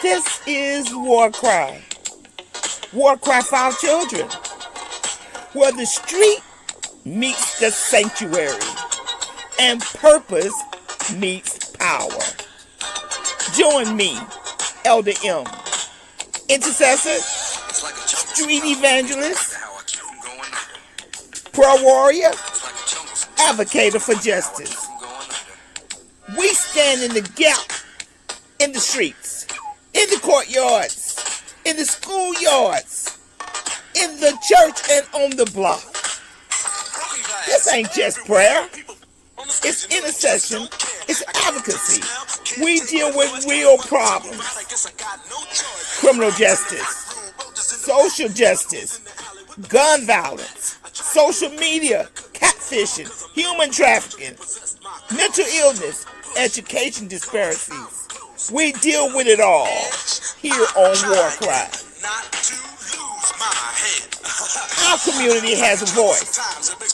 This is WarCry. WarCry For Our Children, where the street meets the sanctuary and purpose meets power. Join me, Elder M, intercessor, street evangelist, prayer warrior, advocate for justice. We stand in the gap in the streets, in the courtyards, in the schoolyards, in the church, and on the block. This ain't just prayer. It's intercession. It's advocacy. We deal with real problems. Criminal justice, social justice, gun violence, social media, catfishing, human trafficking, mental illness, education disparities. We deal with it all here on WarCry. Our community has a voice.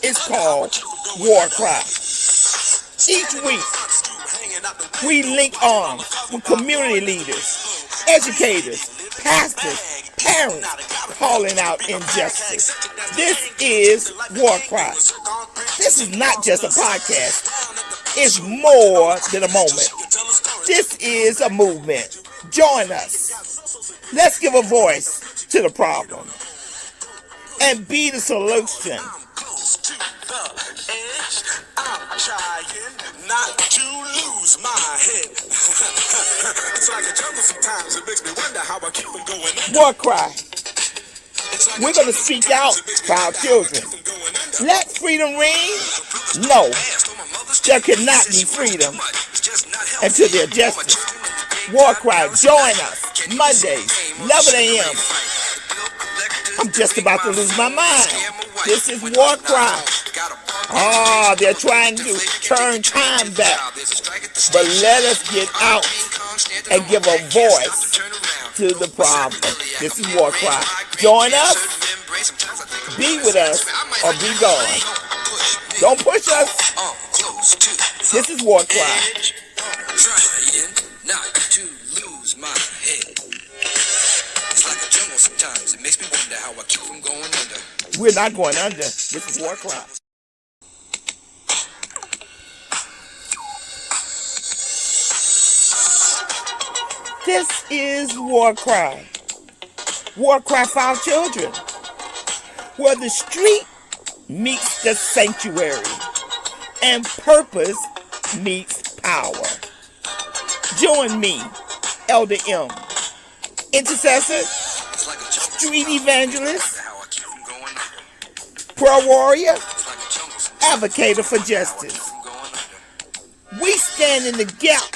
It's called WarCry. Each week, we link arms with community leaders, educators, pastors, parents calling out injustice. This is WarCry. This is not just a podcast. It's more than a moment. This is a movement. Join us. Let's give a voice to the problem and be the solution. I'm trying not to lose my head. It's like a jungle sometimes. It makes me wonder how I keep on going. WarCry. We're going to speak out for our children. Let freedom ring? No. There cannot be freedom until there's justice. WarCry, join us Mondays, 11 a.m. I'm just about to lose my mind. This is WarCry. They're trying to turn time back. But let us get out and give a voice to the problem. This is WarCry. Join us, be with us, or be gone. Don't push us. This is WarCry. Trying not to lose my head. It's like a jungle sometimes. It makes me wonder how I keep from going under. We're not going under. This is WarCry. This is WarCry. WarCry For Our Children, where the street meets the sanctuary and purpose meets power. Join me, Elder M, intercessor, street evangelist, prayer warrior, advocate for justice. We stand in the gap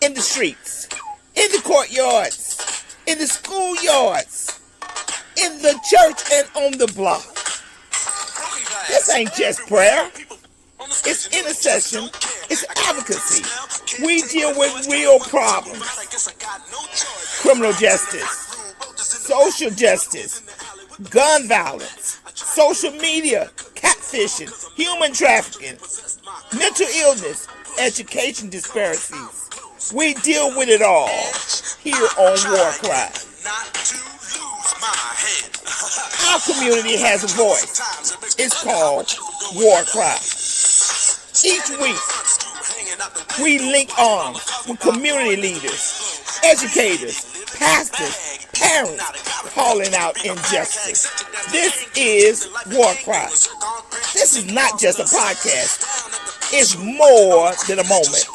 in the streets, in the courtyards, in the schoolyards, in the church, and on the block. This ain't just prayer. It's intercession. It's advocacy. We deal with real problems. Criminal justice, social justice, gun violence, social media, catfishing, human trafficking, mental illness, education disparities. We deal with it all here on WarCry. Our community has a voice. It's called WarCry. Each week, we link arms with community leaders, educators, pastors, parents calling out injustice. This is WarCry. This is not just a podcast. It's more than a moment.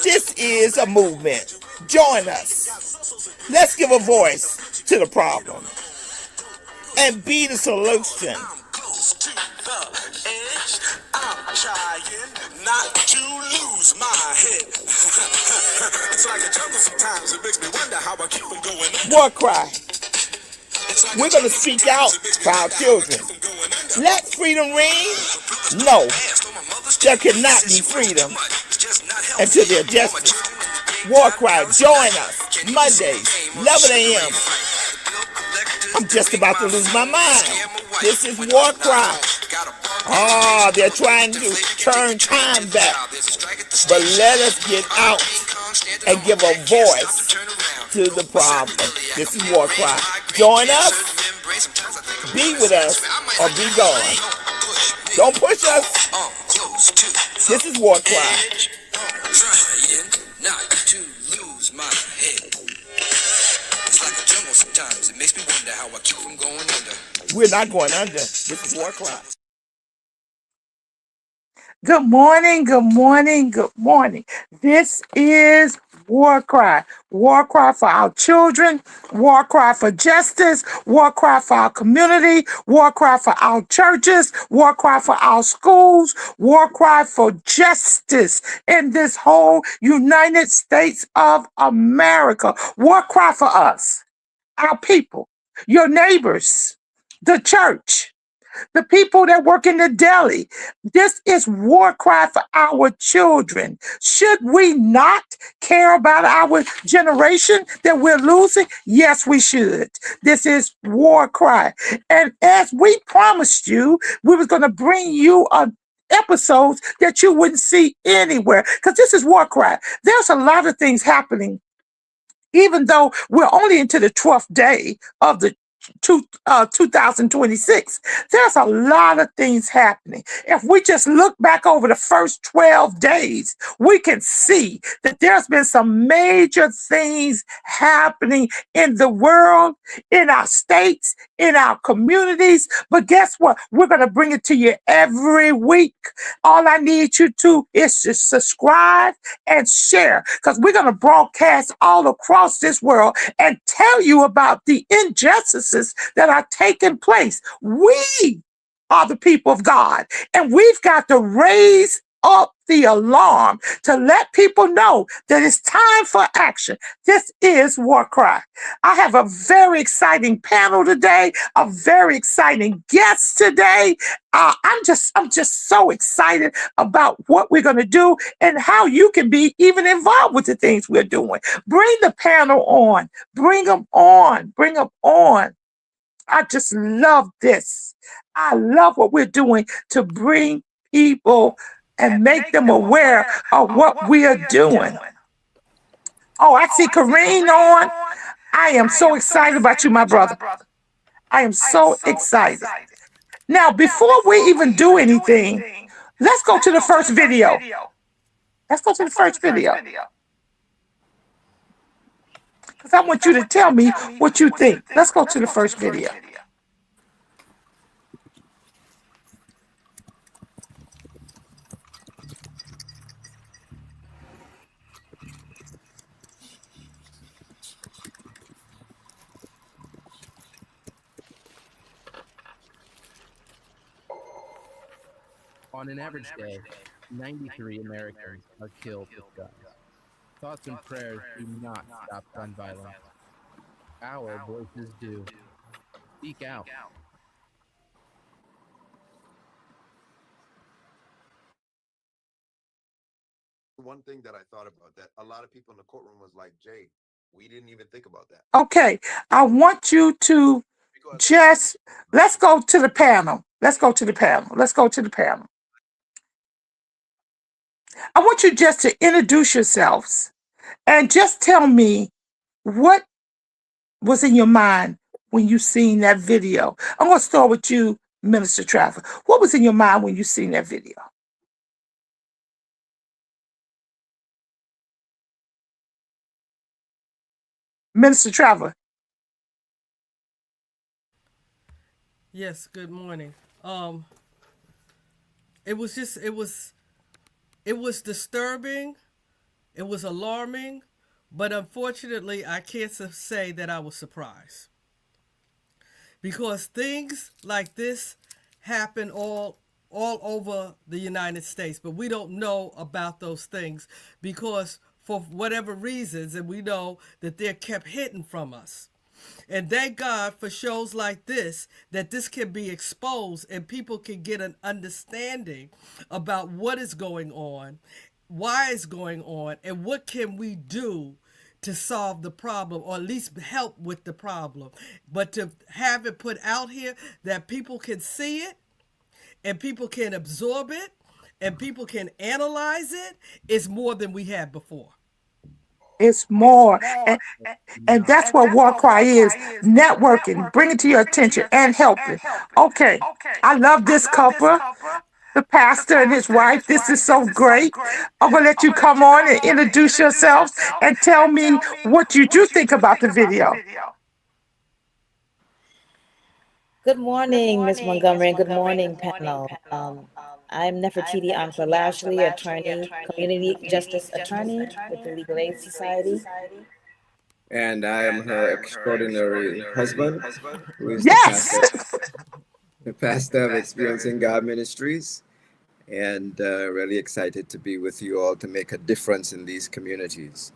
This is a movement. Join us. Let's give a voice to the problem and be the solution. I'm trying not to lose my head. It's like a jungle sometimes. It makes me wonder how I keep on going. WarCry. We're going to speak out for our children. Let freedom ring? No. There cannot be freedom until there's justice. WarCry, join us Mondays, 11 a.m. I'm just about to lose my mind. This is WarCry. Ah, they're trying to turn time back. But let us get out and give a voice to the problem. This is WarCry. Join us, be with us, or be gone. Don't push us. This is WarCry. Trying not to lose my head. It's like a jungle sometimes. It makes me wonder how I keep from going under. We're not going under. This is WarCry. Good morning, good morning, good morning. This is War Cry. War Cry for our children, War Cry for justice, War Cry for our community, War Cry for our churches, War Cry for our schools, War Cry for justice in this whole United States of America. War Cry for us, our people, your neighbors, the church, the people that work in the deli. This is war cry for our children. Should we not care about our generation that we're losing? Yes, we should. This is war cry. And as we promised you, we was going to bring you episodes that you wouldn't see anywhere because this is war cry. There's a lot of things happening even though we're only into the 12th day of the 2026, there's a lot of things happening. If we just look back over the first 12 days, we can see that there's been some major things happening in the world, in our states, in our communities. But guess what? We're going to bring it to you every week. All I need you to is to subscribe and share because we're going to broadcast all across this world and tell you about the injustices that are taking place. We are the people of God, and we've got to raise up the alarm to let people know that it's time for action. This is War Cry. I have a very exciting panel today, a very exciting guest today. I'm just so excited about what we're going to do and how you can be even involved with the things we're doing. Bring the panel on. Bring them on. Bring them on. I just love this. I love what we're doing to bring people and make them aware of what we are doing. Oh, I see Kareem on. I am so excited about you, my brother. I am so excited. Now, before we even do anything, let's go to the first video. Let's go to the first video. Because I want you to tell me what you think. Let's go to the first video. On an average day, 93 Americans are killed with guns. Thoughts and prayers do not stop gun violence. Our voices do. Speak out. One thing that I thought about that a lot of people in the courtroom was like, Jay, we didn't even think about that. Okay, I want you to just, let's go to the panel. Let's go to the panel. Let's go to the panel. I want you just to introduce yourselves and just tell me what was in your mind when you seen that video. I'm going to start with you, Minister Travis. What was in your mind when you seen that video? Minister Travis. Yes, good morning. It was just it was disturbing, it was alarming, but unfortunately I can't say that I was surprised. Because things like this happen all over the United States, but we don't know about those things because for whatever reasons, and we know that they're kept hidden from us. And thank God for shows like this, that this can be exposed and people can get an understanding about what is going on, why it's going on, and what can we do to solve the problem or at least help with the problem. But to have it put out here that people can see it and people can absorb it and people can analyze it, it's more than we had before. It's more. And Not. that's what WarCry is, networking, bringing to your attention and helping. Okay, I love this couple, the pastor and his wife. This is so great. I'm going to let you come on and introduce yourselves and tell me what you do think about the video. Good morning, Miss Montgomery, and good morning, panel. I'm Nefertiti Anfa Lashley, attorney, community justice attorney with the Legal Aid Society. And I am her extraordinary husband, who is Yes. the pastor of Experiencing God Ministries, and really excited to be with you all to make a difference in these communities.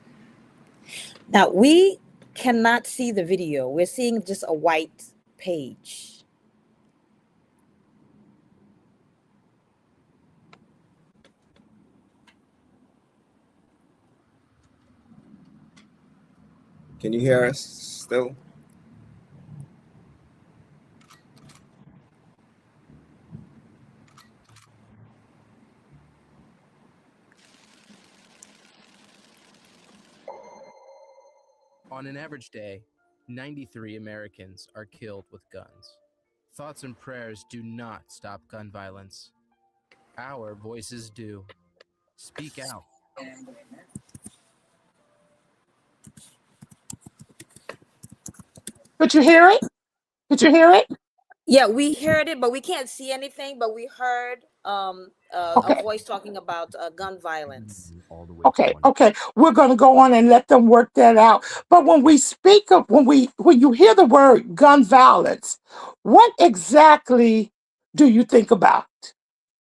Now, we cannot see the video. We're seeing just a white page. Can you hear us still? On an average day, 93 Americans are killed with guns. Thoughts and prayers do not stop gun violence. Our voices do. Speak out. Could you hear it? Could you hear it? Yeah, we heard it, but we can't see anything, but we heard a voice talking about gun violence. Okay. We're going to go on and let them work that out. But when we speak of, when you hear the word gun violence, what exactly do you think about?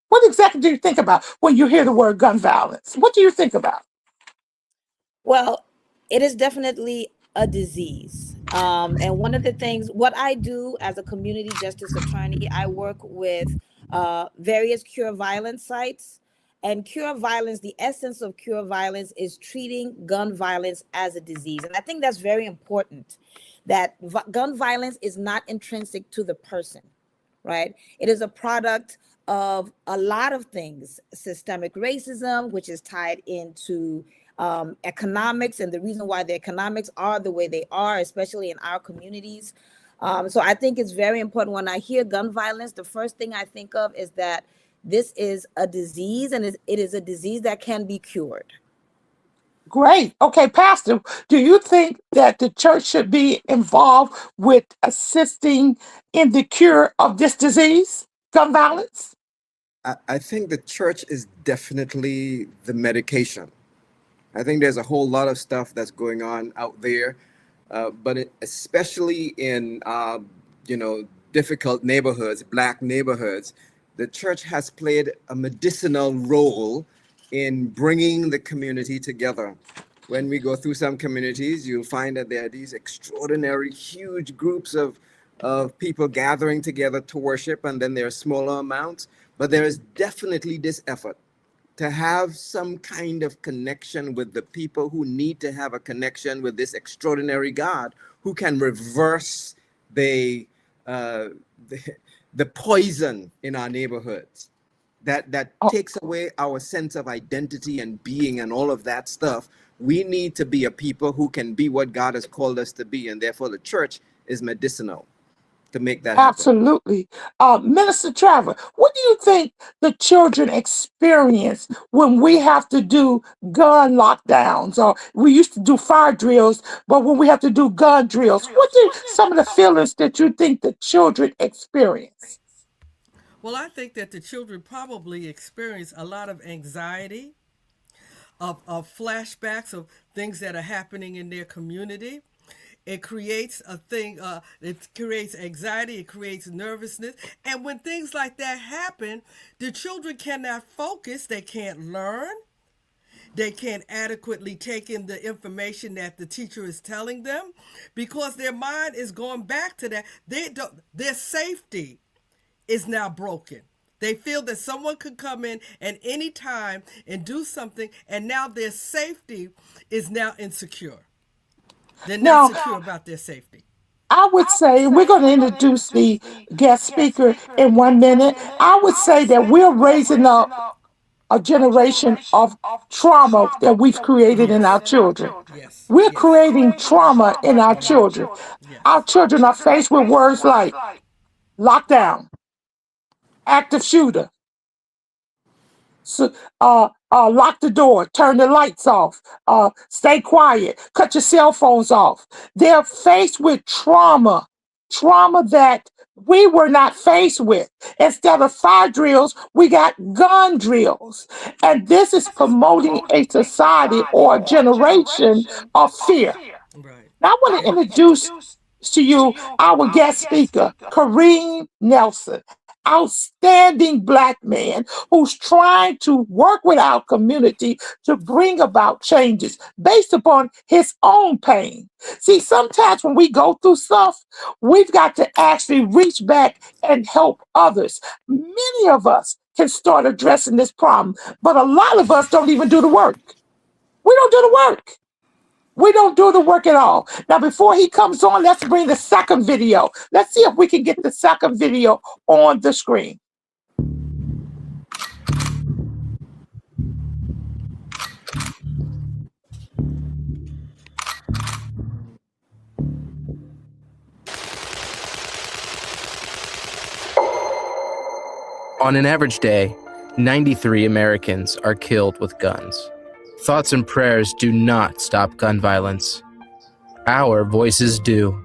What exactly do you think about when you hear the word gun violence? What do you think about? Well, it is definitely a disease. And one of the things, what I do as a community justice attorney, I work with various cure violence sites. And cure violence, the essence of cure violence is treating gun violence as a disease. And I think that's very important, that gun violence is not intrinsic to the person, right? It is a product of a lot of things: systemic racism, which is tied into economics, and the reason why the economics are the way they are, especially in our communities. So I think it's very important. When I hear gun violence, the first thing I think of is that this is a disease, and it is a disease that can be cured. Great. Okay, Pastor, do you think that the church should be involved with assisting in the cure of this disease, gun violence? I think the church is definitely the medication. I think there's a whole lot of stuff that's going on out there, but especially in difficult neighborhoods, Black neighborhoods, the church has played a medicinal role in bringing the community together. When we go through some communities, you'll find that there are these extraordinary, huge groups of people gathering together to worship, and then there are smaller amounts. But there is definitely this effort to have some kind of connection with the people who need to have a connection with this extraordinary God who can reverse the poison in our neighborhoods that takes away our sense of identity and being and all of that stuff. We need to be a people who can be what God has called us to be, and therefore the church is medicinal to make that happen. Absolutely. Minister Trevor, what do you think the children experience when we have to do gun lockdowns? Or we used to do fire drills, but when we have to do gun drills, what are some of the feelings that you think the children experience? Well, I think that the children probably experience a lot of anxiety, of flashbacks of things that are happening in their community. It creates it creates anxiety, it creates nervousness. And when things like that happen, the children cannot focus, they can't learn, they can't adequately take in the information that the teacher is telling them, because their mind is going back to that. Their safety is now broken. They feel that someone could come in at any time and do something, and now their safety is now insecure. They're not secure about their safety. I would say we're going to introduce the guest speaker in 1 minute. I would say that we're raising up a generation of trauma that we've created in our children. Yes. We're Yes. creating trauma in our children. Our Yes. children are faced with words like lockdown, active shooter, so, lock the door, turn the lights off, stay quiet, cut your cell phones off. They're faced with trauma that we were not faced with. Instead of fire drills, we got gun drills. And this is promoting a society or a generation of fear. Right. Now, I want to introduce to you our guest speaker, Kareem Nelson, outstanding Black man who's trying to work with our community to bring about changes based upon his own pain. See, sometimes when we go through stuff, we've got to actually reach back and help others. Many of us can start addressing this problem, but a lot of us don't even do the work. We don't do the work. We don't do the work at all. Now, before he comes on, let's bring the second video. Let's see if we can get the second video on the screen. On an average day, 93 Americans are killed with guns. Thoughts and prayers do not stop gun violence. Our voices do.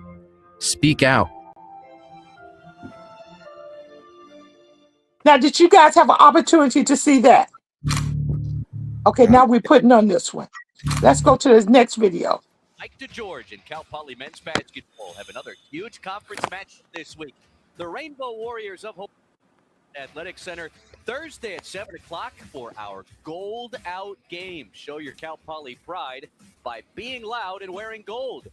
Speak out. Now, did you guys have an opportunity to see that? Okay, now we're putting on this one. Let's go to this next video. Mike DeGeorge and Cal Poly men's basketball have another huge conference match this week. The Rainbow Warriors of Hope Athletic Center Thursday at 7 o'clock for our Gold Out game. Show your Cal Poly pride by being loud and wearing gold.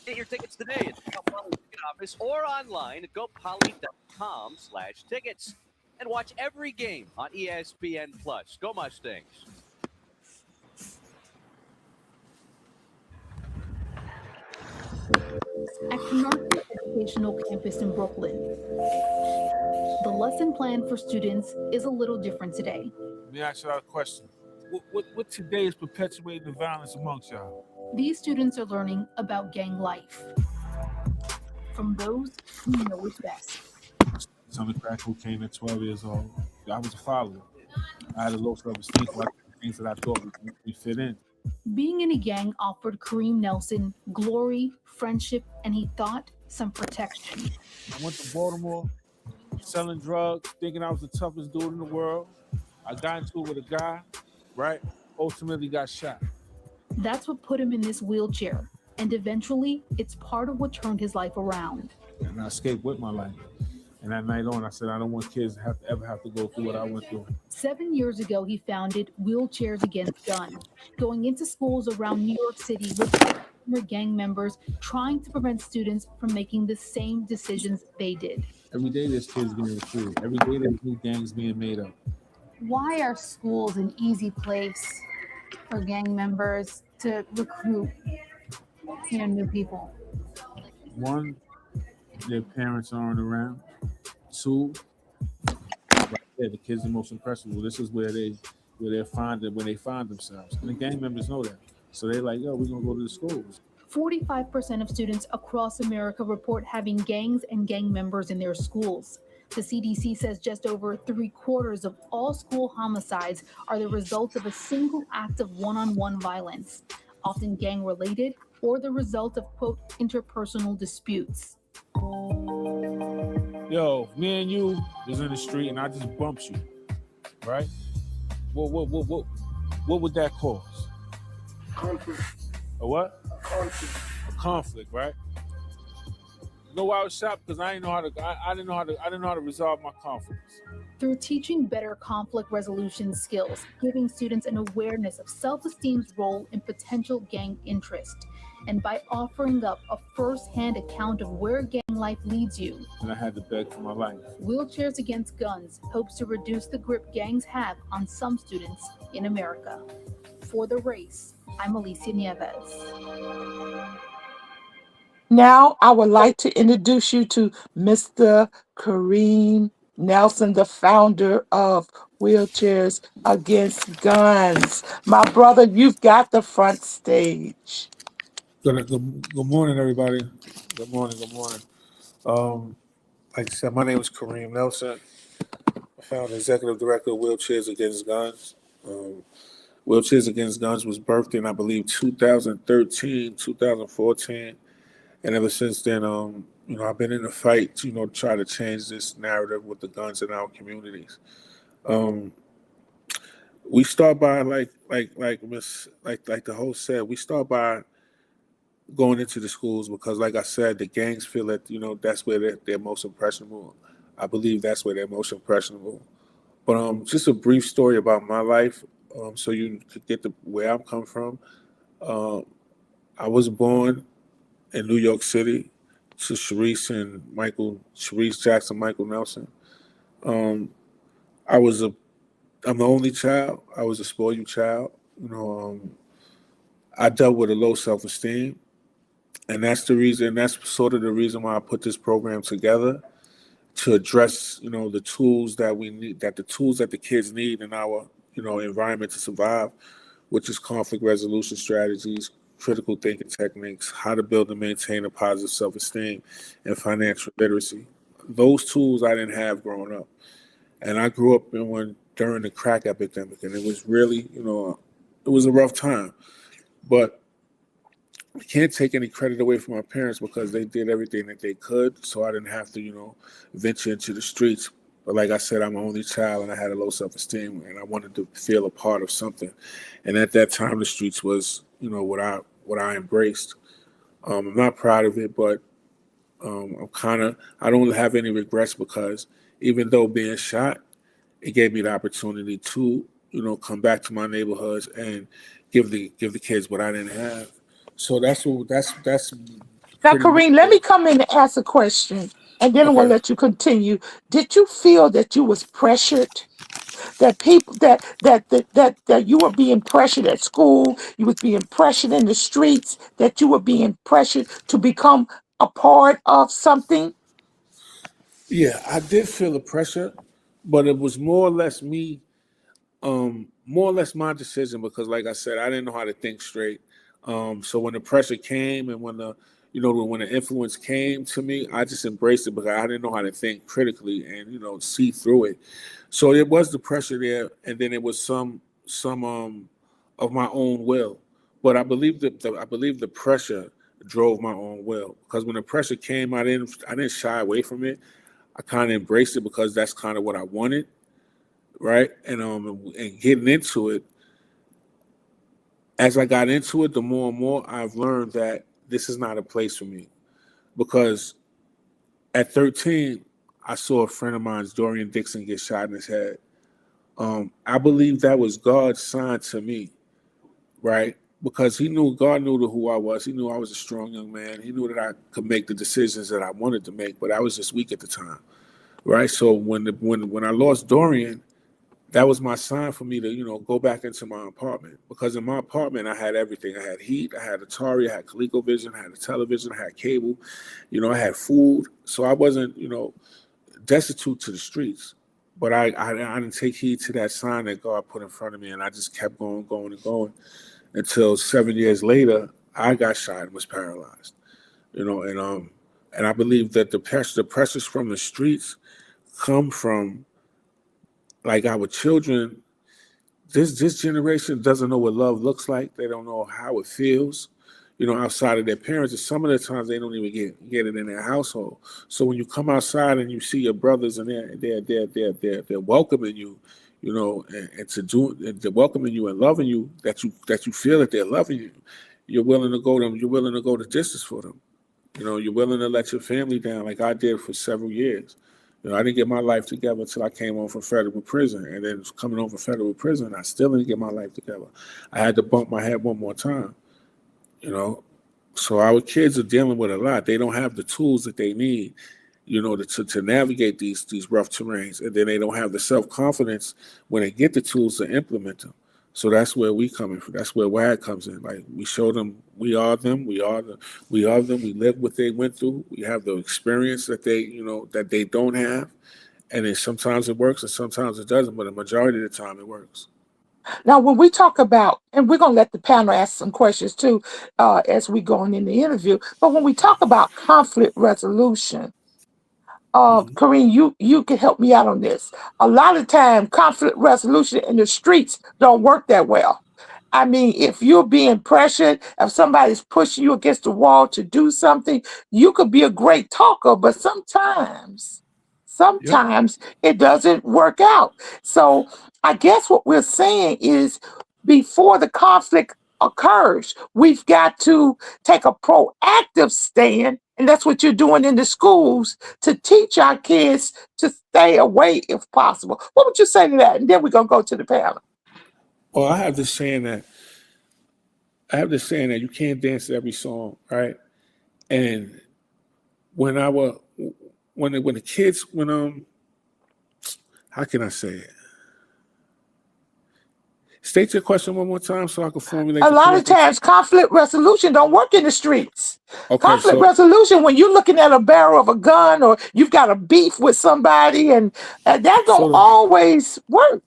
Get your tickets today at the Cal Poly ticket office or online at gopoly.com/tickets. And watch every game on ESPN+. Go Mustangs. At Canarsie Educational Campus in Brooklyn, the lesson plan for students is a little different today. Let me ask y'all a question. What today is perpetuating the violence amongst y'all? These students are learning about gang life from those who know it best. Some of the crack cocaine at 12 years old. I was a follower. I had a low self-esteem for things that I thought we fit in. Being in a gang offered Kareem Nelson glory, friendship, and he thought some protection. I went to Baltimore selling drugs, thinking I was the toughest dude in the world. I got into it with a guy, right? Ultimately got shot. That's what put him in this wheelchair, and eventually it's part of what turned his life around. And I escaped with my life. And that night on, I said, I don't want kids to ever have to go through what I went through. 7 years ago, he founded Wheelchairs Against Guns, going into schools around New York City with former gang members, trying to prevent students from making the same decisions they did. Every day there's kids getting recruited. Every day there's new gangs being made up. Why are schools an easy place for gang members to recruit, new people? One, their parents aren't around. Two, right there, the kids are most impressionable. This is where they find themselves. And the gang members know that. So they're like, yo, we're gonna go to the schools. 45% of students across America report having gangs and gang members in their schools. The CDC says just over 3/4 of all school homicides are the result of a single act of one-on-one violence, often gang-related or the result of, quote, interpersonal disputes. Yo, me and you was in the street and I just bumped you, right? What would that cause? Conflict. A what? A conflict. A conflict, right? You know why I was shocked? Because I didn't know how to resolve my conflicts. Through teaching better conflict resolution skills, giving students an awareness of self-esteem's role in potential gang interest, and by offering up a first-hand account of where gang life leads you. And I had to beg for my life. Wheelchairs Against Guns hopes to reduce the grip gangs have on some students in America. For The Race, I'm Alicia Nieves. Now, I would like to introduce you to Mr. Kareem Nelson, the founder of Wheelchairs Against Guns. My brother, you've got the front stage. Good morning, everybody. Good morning. Good morning. Um, like I said, my name is Kareem Nelson. I found executive director of Wheelchairs Against Guns. Um, Wheelchairs Against Guns was birthed in, I believe, 2013, 2014. And ever since then, I've been in the fight to, try to change this narrative with the guns in our communities. Um, we start by like the host said, we start by going into the schools because, like I said, the gangs feel that that's where they're most impressionable. I believe that's where they're most impressionable. But just a brief story about my life, so you could get where I'm come from. Um, I was born in New York City to Sharice Jackson, Michael Nelson. Um, I was a I'm the only child. I was a spoiled child. I dealt with a low self-esteem, and that's the reason. That's sort of the reason why I put this program together to address, the tools that we need, that the tools that the kids need in our, environment to survive, which is conflict resolution strategies, critical thinking techniques, how to build and maintain a positive self-esteem, and financial literacy. Those tools I didn't have growing up, and I grew up during the crack epidemic, and it was really, it was a rough time. But I can't take any credit away from my parents because they did everything that they could, so I didn't have to, venture into the streets. But like I said, I'm an only child, and I had a low self-esteem, and I wanted to feel a part of something. And at that time, the streets was, what I embraced. I'm not proud of it, but I don't have any regrets because even though being shot, it gave me the opportunity to, come back to my neighborhoods and give the kids what I didn't have. So that's Now, pretty much Kareem, let me it. come in and ask a question, and then we'll Okay. let you continue. Did you feel that you was pressured? That people that you were being pressured at school, you was being pressured in the streets, that you were being pressured to become a part of something? Yeah, I did feel the pressure, but it was more or less my decision because, like I said, I didn't know how to think straight. So when the pressure came and when the influence came to me, I just embraced it because I didn't know how to think critically and see through it. So it was the pressure there, and then it was some of my own will. But I believe the pressure drove my own will because when the pressure came, I didn't shy away from it. I kind of embraced it because that's kind of what I wanted, right? And getting into it, as I got into it, the more and more I've learned that this is not a place for me because at 13, I saw a friend of mine's, Dorian Dixon, get shot in his head. I believe that was God's sign to me, right? Because God knew who I was. He knew I was a strong young man. He knew that I could make the decisions that I wanted to make, but I was just weak at the time, right? So when I lost Dorian, that was my sign for me to, go back into my apartment because in my apartment I had everything. I had heat, I had Atari, I had ColecoVision, I had a television, I had cable, I had food. So I wasn't, destitute to the streets. But I didn't take heed to that sign that God put in front of me, and I just kept going, and going until 7 years later I got shot and was paralyzed. And I believe that the pressures from the streets come from like our children. This generation doesn't know what love looks like. They don't know how it feels, outside of their parents. And some of the times they don't even get it in their household. So when you come outside and you see your brothers and they're welcoming you, and they're welcoming you and loving you, that you feel that they're loving you, you're willing to go the distance for them. You're willing to let your family down like I did for several years. I didn't get my life together until I came home from federal prison. And then coming home from federal prison, I still didn't get my life together. I had to bump my head one more time, you know. So our kids are dealing with a lot. They don't have the tools that they need, to navigate these rough terrains. And then they don't have the self-confidence when they get the tools to implement them. So that's where we coming from. That's where WAG comes in. Like we show them we are them. We are them. We live what they went through. We have the experience that that they don't have. And then sometimes it works and sometimes it doesn't. But the majority of the time it works. Now, when we talk about, and we're going to let the panel ask some questions too as we go on in the interview, but when we talk about conflict resolution, Mhm. Kareem, you can help me out on this. A lot of time, conflict resolution in the streets don't work that well. I mean, if you're being pressured, if somebody's pushing you against the wall to do something, you could be a great talker, but Yep. sometimes it doesn't work out. So I guess what we're saying is before the conflict occurs, we've got to take a proactive stand. And that's what you're doing in the schools to teach our kids to stay away if possible. What would you say to that? And then we're going to go to the panel. Well, I have this saying that you can't dance to every song, right? And when I were when the kids when how can I say it? State your question one more time so I can formulate A the lot of correct answer. times conflict resolution don't work in the streets. Okay, Conflict so resolution when you're looking at a barrel of a gun or you've got a beef with somebody and that don't so the always work.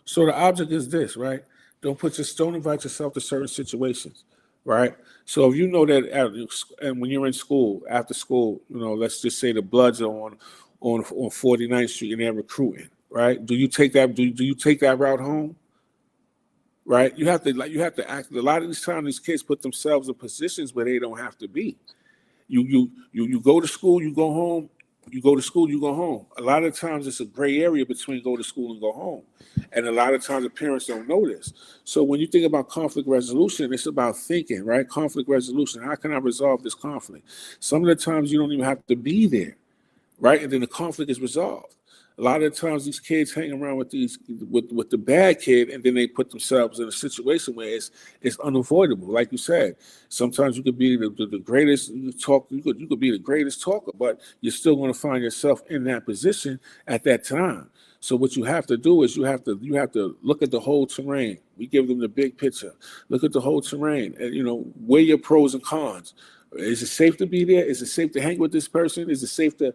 so the object is this, right? Don't invite yourself to certain situations, right? So if you know that and when you're in school, after school, let's just say the Bloods are on 49th Street and they're recruiting, right? Do you take that route home? Right? You have to act. A lot of these times, these kids put themselves in positions where they don't have to be. You go to school, you go home. You go to school, you go home. A lot of times, it's a gray area between go to school and go home, and a lot of times the parents don't know this. So when you think about conflict resolution, it's about thinking, right? Conflict resolution. How can I resolve this conflict? Some of the times you don't even have to be there, right? And then the conflict is resolved. A lot of the times these kids hang around with the bad kid, and then they put themselves in a situation where it's unavoidable. Like you said, sometimes you could be the greatest you could be the greatest talker, but you're still going to find yourself in that position at that time. So what you have to do is you have to look at the whole terrain. We give them the big picture. Look at the whole terrain, and weigh your pros and cons. Is it safe to be there? Is it safe to hang with this person? Is it safe to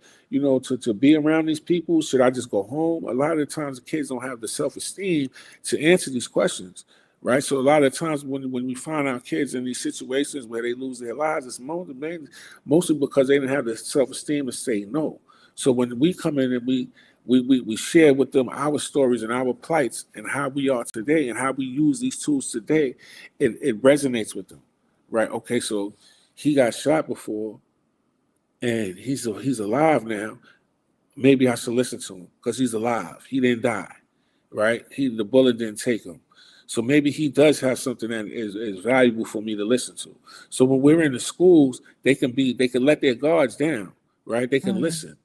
be around these people? Should I just go home? A lot of the times the kids don't have the self-esteem to answer these questions, right? So a lot of times when we find our kids in these situations where they lose their lives, it's mostly because they didn't have the self-esteem to say no. So when we come in and we share with them our stories and our plights and how we are today and how we use these tools today, it resonates with them, right? Okay, so he got shot before and he's alive now. Maybe I should listen to him because he's alive. He didn't die, right? The bullet didn't take him. So maybe he does have something that is valuable for me to listen to. So when we're in the schools, they can let their guards down, right? They can Mhm. listen.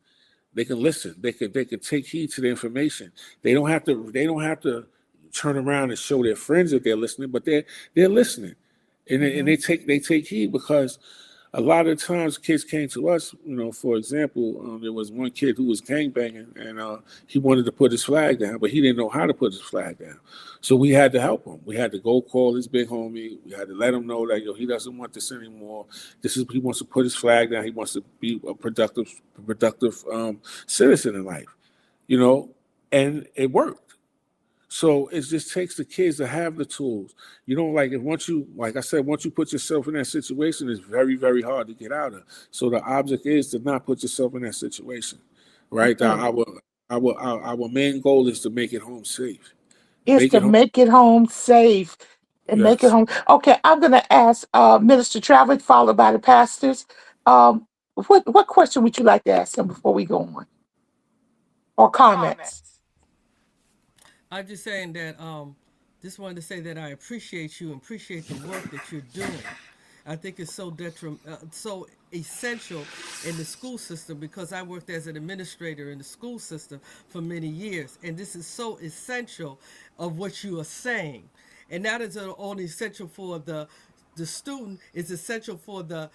They can listen. They can take heed to the information. They don't have to turn around and show their friends that they're listening, but they're listening. And Mhm. they take heed because a lot of times kids came to us, for example, there was one kid who was gangbanging and he wanted to put his flag down, but he didn't know how to put his flag down. So we had to help him. We had to go call his big homie. We had to let him know that he doesn't want this anymore. He wants to put his flag down. He wants to be a productive citizen in life, you know, and it worked. So it just takes the kids to have the tools. Like I said, once you put yourself in that situation, it's very, very hard to get out of. So the object is to not put yourself in that situation, right? Mhm. Our main goal is to make it home safe. Is Make to it home. make it home safe and make it Yes. home. Okay, I'm going to ask Minister Travis, followed by the pastors. Um, what question would you like to ask them before we go on, or comments? I'm just saying that just wanted to say that I appreciate you and appreciate the work that you're doing. I think it's so essential in the school system because I worked as an administrator in the school system for many years, and this is so essential of what you are saying. And that is only essential for the student; it's essential for the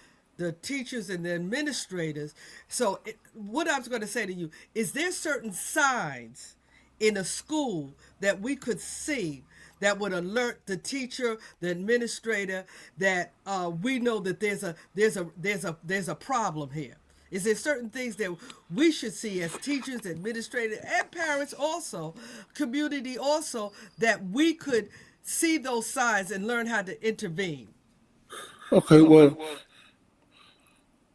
teachers and the administrators. So, what I was going to say to you is, there certain signs in a school that we could see that would alert the teacher, the administrator, that we know that there's a problem here? Is there certain things that we should see as teachers, administrators, and parents also, community also, that we could see those signs and learn how to intervene? Okay, well,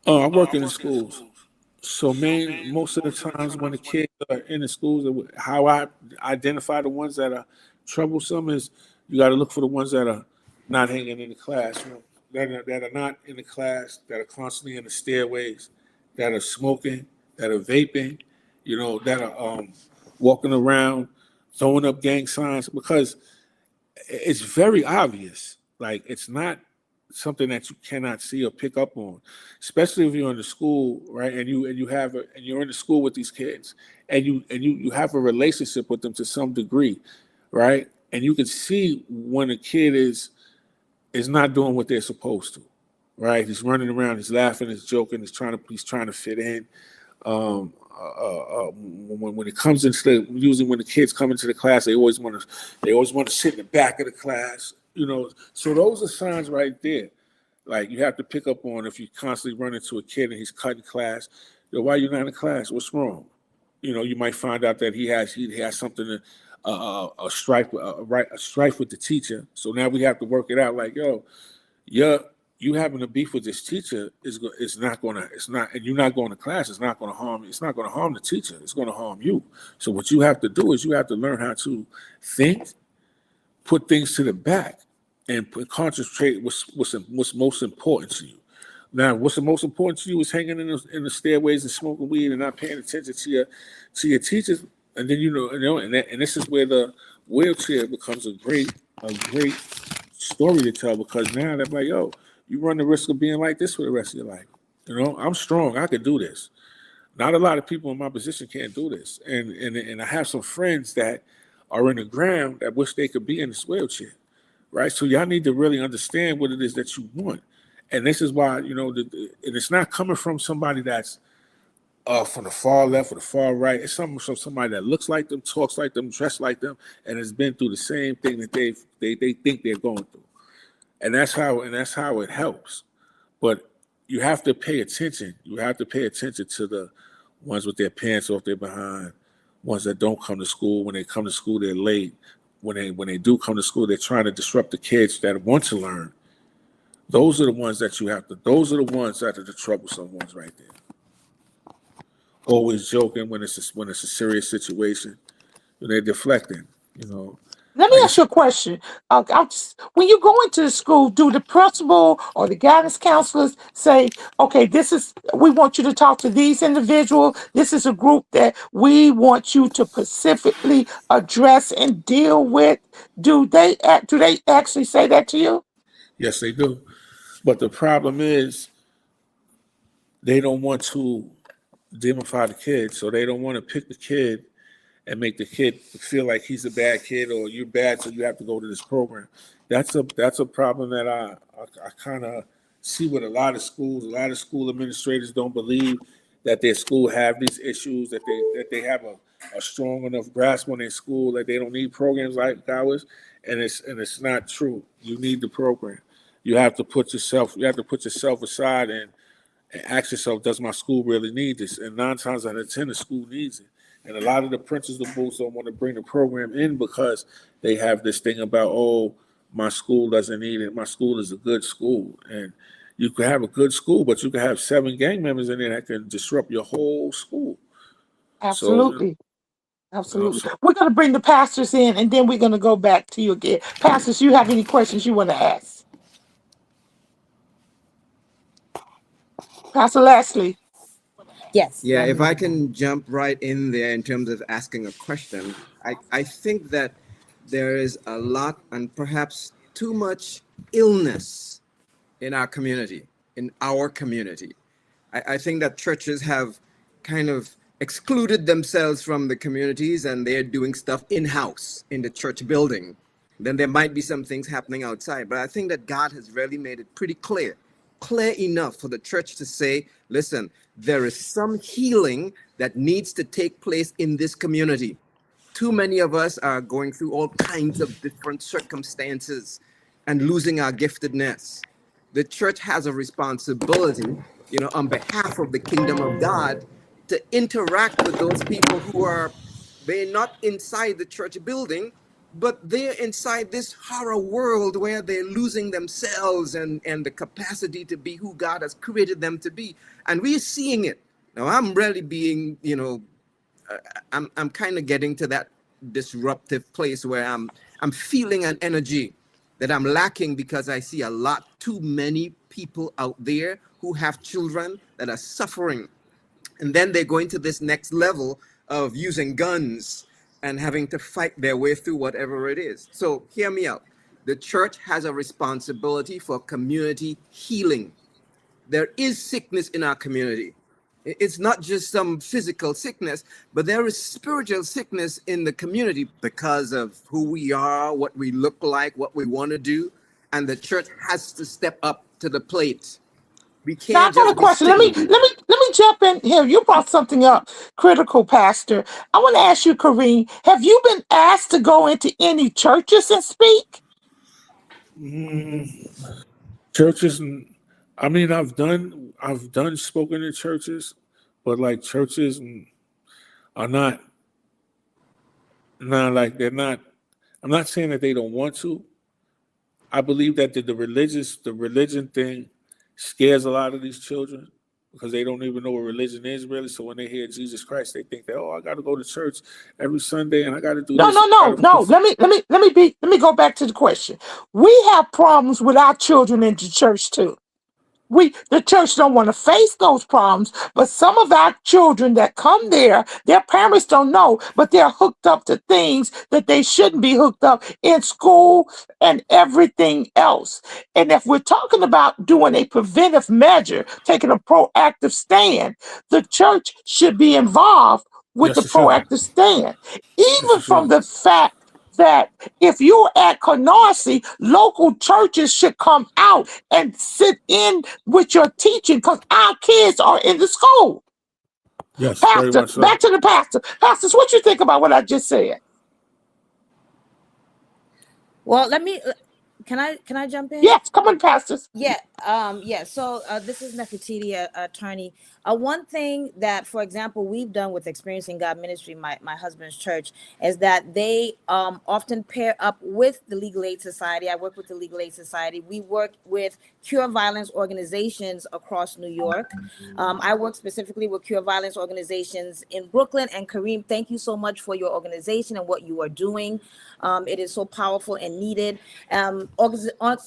I work in the schools. So, most of the times when the kids are in the schools, how I identify the ones that are troublesome is you got to look for the ones that are not hanging in the classroom, that are not in the class, that are constantly in the stairways, that are smoking, that are vaping, that are walking around, throwing up gang signs, because it's very obvious. Like, it's not something that you cannot see or pick up on, especially if you're in the school, right? And you're in the school with these kids, and you have a relationship with them to some degree, right? And you can see when a kid is not doing what they're supposed to, right? He's running around, he's laughing, he's joking, he's trying to fit in. When it comes into usually when the kids come into the class, they always want to sit in the back of the class, So those are signs right there. Like, you have to pick up on if you constantly run into a kid and he's cutting class. Why are you not in class? What's wrong? You might find out that he has something, a strife with the teacher. So now we have to work it out. Like, you having a beef with this teacher and you're not going to class. It's not going to harm the teacher. It's going to harm you. So what you have to do is you have to learn how to think, put things to the back, and concentrate what's most important to you. Now, what's the most important to you is hanging in the stairways and smoking weed and not paying attention to your teachers. And then and this is where the wheelchair becomes a great story to tell, because now they're like, you run the risk of being like this for the rest of your life. I'm strong. I could do this. Not a lot of people in my position can't do this. And I have some friends that are in the ground that wish they could be in this wheelchair, right? So y'all need to really understand what it is that you want. And this is why, and it's not coming from somebody that's from the far left or the far right. It's something from somebody that looks like them, talks like them, dressed like them, and has been through the same thing that they think they're going through. And that's how it helps. But you have to pay attention. You have to pay attention to the ones with their pants off their behind, ones that don't come to school. When they come to school, they're late. When they do come to school, they're trying to disrupt the kids that want to learn. Those are the ones that those are the ones that are the troublesome ones right there. Always joking when it's a serious situation. They're deflecting, Let me ask you a question. When you go into the school, do the principal or the guidance counselors say, okay, we want you to talk to these individuals. This is a group that we want you to specifically address and deal with. Do they actually say that to you? Yes, they do. But the problem is they don't want to demify the kid. So they don't want to pick the kid and make the kid feel like he's a bad kid or you're bad, so you have to go to this program. That's a problem that I kind of see with a lot of schools. A lot of school administrators don't believe that their school have these issues, that they have a strong enough grasp on their school, that they don't need programs like ours, and it's not true. You need the program. You have to put yourself aside and ask yourself, does my school really need this? And 9 times out of 10, the school needs it. And a lot of the principals don't want to bring the program in because they have this thing about, my school doesn't need it. My school is a good school. And you could have a good school, but you could have 7 gang members in there that can disrupt your whole school. Absolutely. Absolutely. We're going to bring the pastors in, and then we're going to go back to you again. Pastors, you have any questions you want to ask? Pastor Leslie. Yes. Yeah, if I can jump right in there in terms of asking a question, I think that there is a lot and perhaps too much illness in our community, I think that churches have kind of excluded themselves from the communities and they're doing stuff in-house in the church building. Then there might be some things happening outside, but I think that God has really made it pretty clear enough for the church to say, listen, there is some healing that needs to take place in this community. Too many of us are going through all kinds of different circumstances and losing our giftedness. The church has a responsibility, on behalf of the kingdom of God, to interact with those people who are, they're not inside the church building, but they're inside this horror world where they're losing themselves and the capacity to be who God has created them to be. And we're seeing it. Now, I'm really being, I'm kind of getting to that disruptive place where I'm feeling an energy that I'm lacking, because I see a lot too many people out there who have children that are suffering. And then they're going to this next level of using guns and having to fight their way through whatever it is. So hear me out. The church has a responsibility for community healing. There is sickness in our community. It's not just some physical sickness, but there is spiritual sickness in the community because of who we are, what we look like, what we want to do. And the church has to step up to the plate. We Now I can't got a just be question. Let me sitting. let me let me jump in here. You brought something up, critical pastor. I want to ask you, Kareem, have you been asked to go into any churches and speak? Churches, I mean, I've done spoken in churches, but like churches are not like they're not. I'm not saying that they don't want to. I believe that the religion thing scares a lot of these children because they don't even know what religion is really. So when they hear Jesus Christ, they think that, oh, I got to go to church every Sunday and I got to do No, this. no, no, no. Let me go back to the question. We have problems with our children in the church too. The church don't want to face those problems, but some of our children that come there, their parents don't know, but they're hooked up to things that they shouldn't be hooked up in school and everything else. And if we're talking about doing a preventive measure, taking a proactive stand, the church should be involved with the Yes, it should. proactive stand, Yes, even it from should. the fact that if you're at Canarsie, local churches should come out and sit in with your teaching because our kids are in the school. Yes, very Pastor, much so. back to the pastor. Pastors, what you think about what I just said? Well, can I jump in? Yes, come on, pastors. Yeah. So this is Nefertiti, attorney. One thing that, for example, we've done with Experiencing God Ministry, my husband's church, is that they often pair up with the Legal Aid Society. I work with the Legal Aid Society. We work with cure violence organizations across New York. I work specifically with cure violence organizations in Brooklyn. And Kareem, thank you so much for your organization and what you are doing. It is so powerful and needed.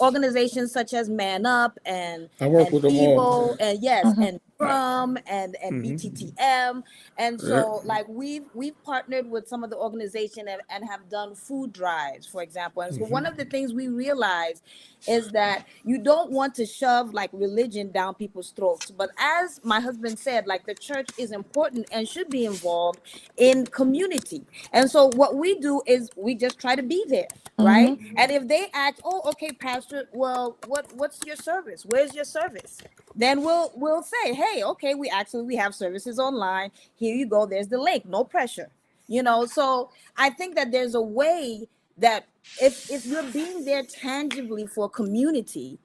Organizations such as Man Up and I work with them all. FIBO and yes, Mhm. and Drum and BTTM. And Yeah. so like we've partnered with some of the organization and have done food drives, for example. And so one of the things we realize is that you don't want to shove like religion down people's throats. But as my husband said, like the church is important and should be involved in community. And so what we do is we just try to be there, right? Mhm. And if they ask, oh, okay, pastor, well, what's your service? Where's your service? Then we'll say, hey, okay, we have services online. Here you go. There's the link. No pressure. So I think that there's a way that if you're being there tangibly for community,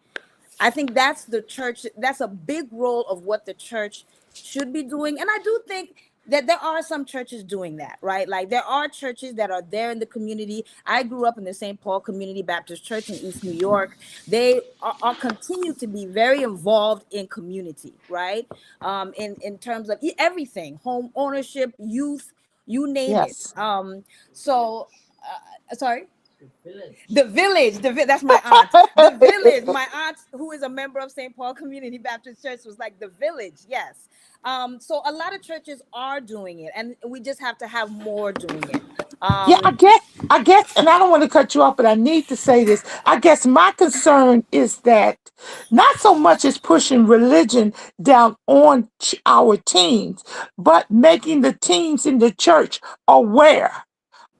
I think that's the church. That's a big role of what the church should be doing. And I do think that there are some churches doing that, right? Like there are churches that are there in the community. I grew up in the St. Paul Community Baptist Church in East New York. They are continue to be very involved in community, right? In terms of everything, home ownership, youth, you name it. Yes. Sorry. That's my aunt. The village, my aunt, who is a member of St. Paul Community Baptist Church, was like the village. Yes. So a lot of churches are doing it, and we just have to have more doing it. Yeah, I guess, and I don't want to cut you off, but I need to say this. I guess my concern is that not so much as pushing religion down on our teens, but making the teens in the church aware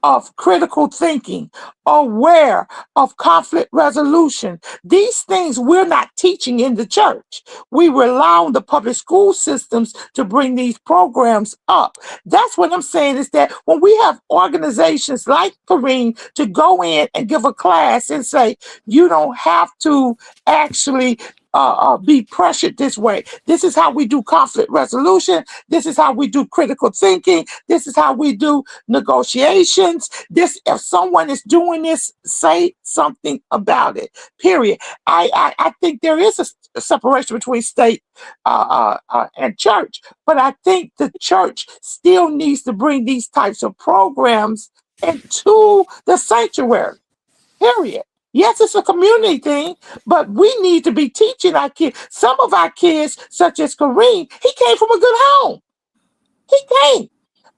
of critical thinking, aware of conflict resolution. These things we're not teaching in the church. We rely on the public school systems to bring these programs up. That's what I'm saying, is that when we have organizations like Kareem to go in and give a class and say, you don't have to actually be pressured this way. This is how we do conflict resolution. This is how we do critical thinking. This is how we do negotiations. If someone is doing this, say something about it. Period. I think there is a separation between state and church, but I think the church still needs to bring these types of programs into the sanctuary. Period. Yes, it's a community thing, but we need to be teaching our kids. Some of our kids, such as Kareem, he came from a good home. He came.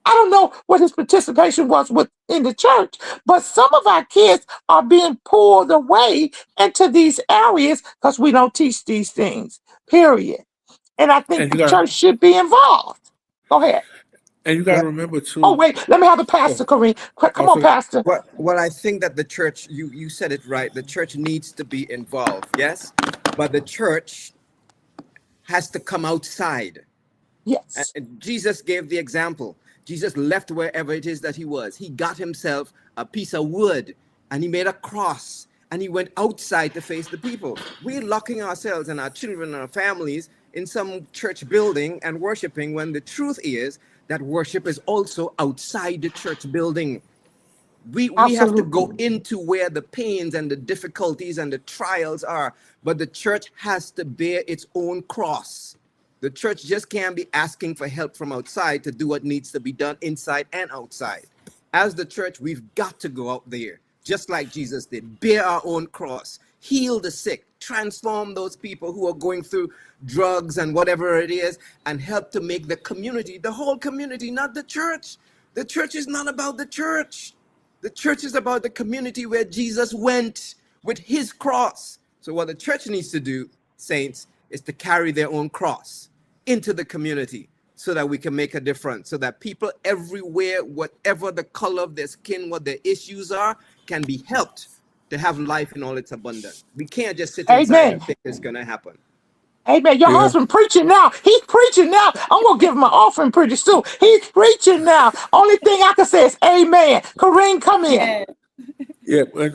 I don't know what his participation was in the church, but some of our kids are being pulled away into these areas because we don't teach these things. Period. And I think the church should be involved. Go ahead. And you got to remember too. Oh, wait, let me have the pastor, Kareem. Come on, Pastor. Well, I think that the church, you said it right. The church needs to be involved, yes? But the church has to come outside. Yes. And Jesus gave the example. Jesus left wherever it is that he was. He got himself a piece of wood and he made a cross and he went outside to face the people. We're locking ourselves and our children and our families in some church building and worshiping, when the truth is that worship is also outside the church building. We have to go into where the pains and the difficulties and the trials are, but the church has to bear its own cross. The church just can't be asking for help from outside to do what needs to be done inside and outside. As the church, we've got to go out there, just like Jesus did, bear our own cross, heal the sick, transform those people who are going through drugs and whatever it is, and help to make the community, the whole community, not the church. The church is not about the church. The church is about the community where Jesus went with his cross. So what the church needs to do, saints, is to carry their own cross into the community so that we can make a difference, so that people everywhere, whatever the color of their skin, what their issues are, can be helped to have life in all its abundance. We can't just sit inside and think it's going to happen. Amen. Your husband preaching now. He's preaching now. I'm going to give him an offering pretty soon. He's preaching now. Only thing I can say is amen. Kareem, come in. Yeah, but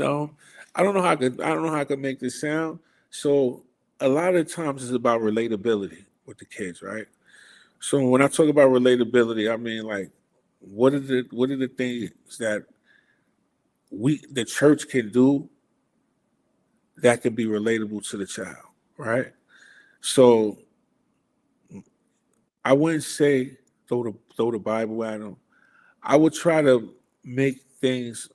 I don't know how I could make this sound. So a lot of times it's about relatability with the kids, right? So when I talk about relatability, I mean, like, what are the things that the church can do that can be relatable to the child, right? So I wouldn't say throw the Bible at them. I would try to make things.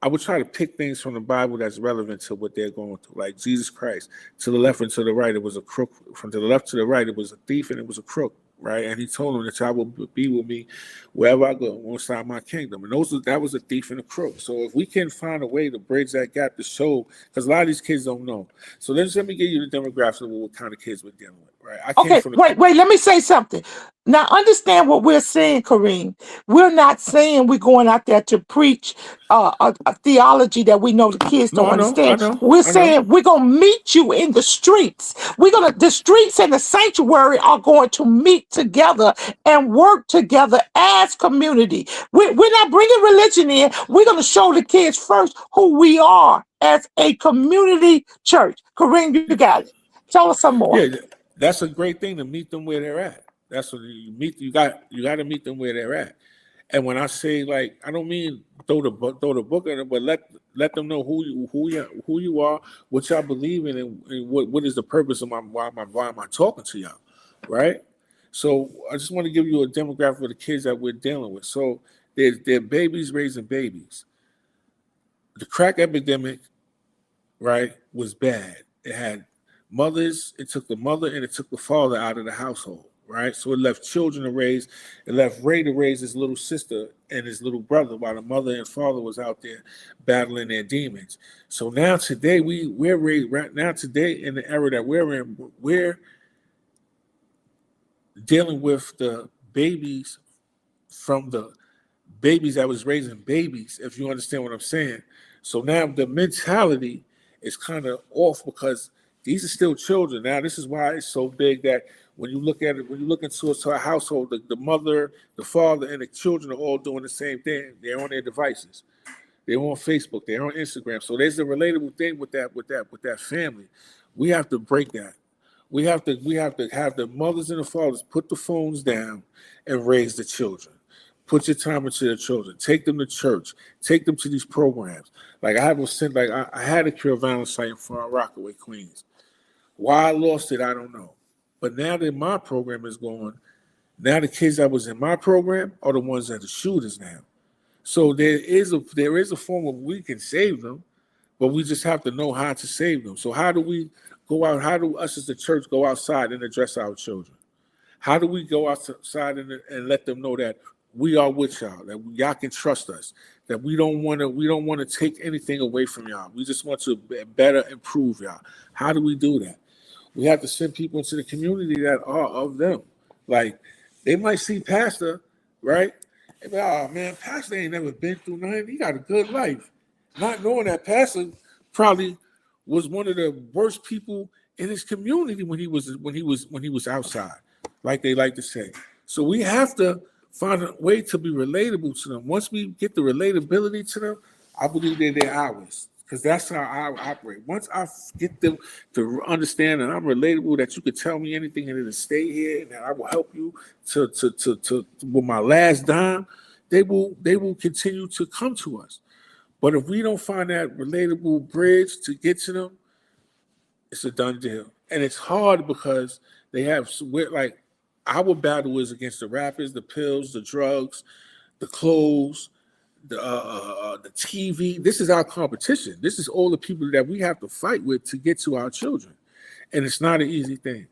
I would try to pick things from the Bible that's relevant to what they're going through, like Jesus Christ. To the left and to the right, it was a crook. From to the left to the right, it was a thief and it was a crook, right? And he told him that I will be with me wherever I go, inside my kingdom. And that was a thief and a crook. So if we can find a way to bridge that gap to show, because a lot of these kids don't know. So let me give you the demographics of what kind of kids we're dealing with, right? Wait, let me say something. Now, understand what we're saying, Kareem. We're not saying we're going out there to preach a theology that we know the kids don't understand. We're saying we're going to meet you in the streets. The streets and the sanctuary are going to meet together and work together as community. We're not bringing religion in. We're going to show the kids first who we are as a community church. Kareem, you got it. Tell us some more. Yeah, that's a great thing, to meet them where they're at. That's what you got to meet them where they're at. And when I say, like, I don't mean throw the book at them, but let them know who you are, what y'all believe in, and what is the purpose of why am I talking to y'all, right? So I just want to give you a demographic of the kids that we're dealing with. So they're babies raising babies. The crack epidemic, right, was bad. It had mothers. It took the mother and it took the father out of the household. Right, so it left children to raise. It left Ray to raise his little sister and his little brother, while the mother and father was out there battling their demons. So now today we're raised. Right now today, in the era that we're in, we're dealing with the babies from the babies that was raising babies, if you understand what I'm saying. So now the mentality is kind of off because these are still children. Now, this is why it's so big that when you look at it, when you look into a household, the mother, the father, and the children are all doing the same thing. They're on their devices. They're on Facebook. They're on Instagram. So there's a relatable thing with that family. We have to break that. We have to have the mothers and the fathers put the phones down and raise the children. Put your time into the children. Take them to church. Take them to these programs. Like I had a Cure Violence site for Rockaway, Queens. Why I lost it, I don't know. But now that my program is going, now the kids that was in my program are the ones that are shooters now. So there is a form of we can save them, but we just have to know how to save them. So how do we go out? How do us as the church go outside and address our children? How do we go outside and let them know that we are with y'all, that y'all can trust us, that we don't want to take anything away from y'all. We just want to better improve y'all. How do we do that? We have to send people into the community that are of them. Like they might see Pastor, right? And be, oh man, Pastor ain't never been through nothing. He got a good life. Not knowing that Pastor probably was one of the worst people in his community when he was outside, like they like to say. So we have to find a way to be relatable to them. Once we get the relatability to them, I believe they're ours. Because that's how I operate. Once I get them to understand that I'm relatable, that you could tell me anything and it'll stay here, and that I will help you to with my last dime, they will continue to come to us. But if we don't find that relatable bridge to get to them, it's a done deal. And it's hard because they have like our battle is against the rappers, the pills, the drugs, the clothes, the TV. This is our competition. This is all the people that we have to fight with to get to our children. And it's not an easy thing.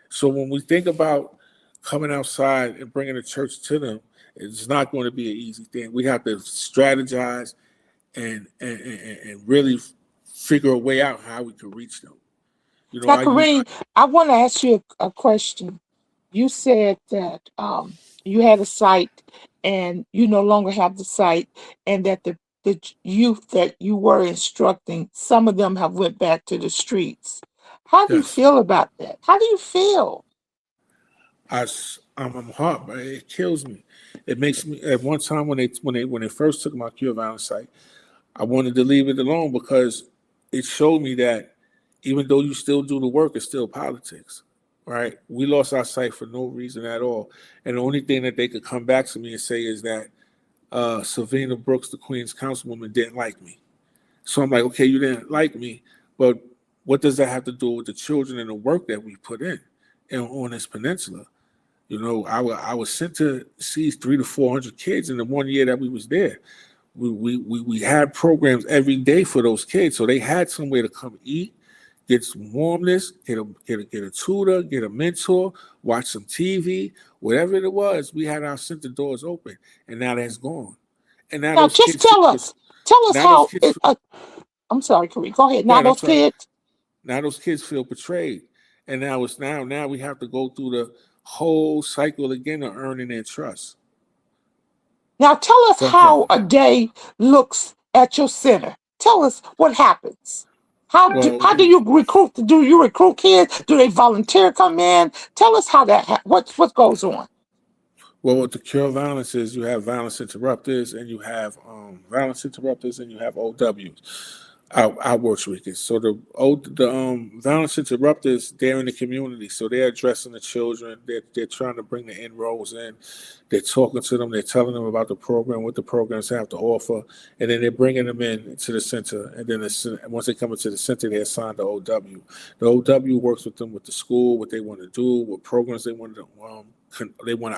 So when we think about coming outside and bringing the church to them, it's not going to be an easy thing. We have to strategize and really figure a way out how we can reach them. You know, Now, Kareem, I want to ask you a question. You said that you had a site and you no longer have the site, and that the youth that you were instructing, some of them have went back to the streets. How do you yes, feel about that? How do you feel? I'm hot, but it kills me. It makes me. At one time when they first took my Cure Violence site, I wanted to leave it alone because it showed me that even though you still do the work, it's still politics, right? We lost our site for no reason at all. And the only thing that they could come back to me and say is that Savina Brooks, the Queens councilwoman, didn't like me. So I'm like, okay, you didn't like me, but what does that have to do with the children and the work that we put in on this peninsula? You know, I was sent to see 300 to 400 kids in the 1 year that we was there. We had programs every day for those kids, so they had somewhere to come eat, get some warmness, get a tutor, get a mentor, watch some TV, whatever it was. We had our center doors open, and now that's gone. And now Now, those just kids, tell us now those how kids, I'm sorry, Kareem. Go ahead. Now, God, I'm those sorry. kids. Now those kids feel betrayed, and now we have to go through the whole cycle again of earning their trust. Now, tell us From how them. a day looks at your center. Tell us what happens. How do Well, you recruit? Do you recruit kids? Do they volunteer come in? Tell us how that what goes on. Well, what the cure violence is, you have violence interrupters, and you have OWs, outwork weekends. So the violence interrupters, they're in the community, so they're addressing the children. They're trying to bring the enrolls in. They're talking to them. They're telling them about the program, what the programs have to offer, and then they're bringing them in to the center. And then once they come into the center, they're assigned to OW. The OW works with them with the school, what they want to do, what programs they want to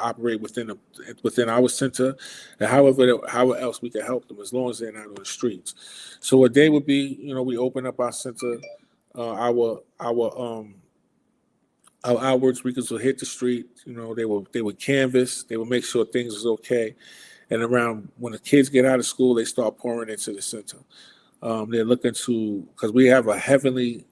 operate within our center, and however else we can help them, as long as they're not on the streets. So a day would be, we open up our center, our outwards speakers will hit the street. They would canvass, they would make sure things was okay, and around when the kids get out of school, they start pouring into the center. They're looking to, because we have a heavily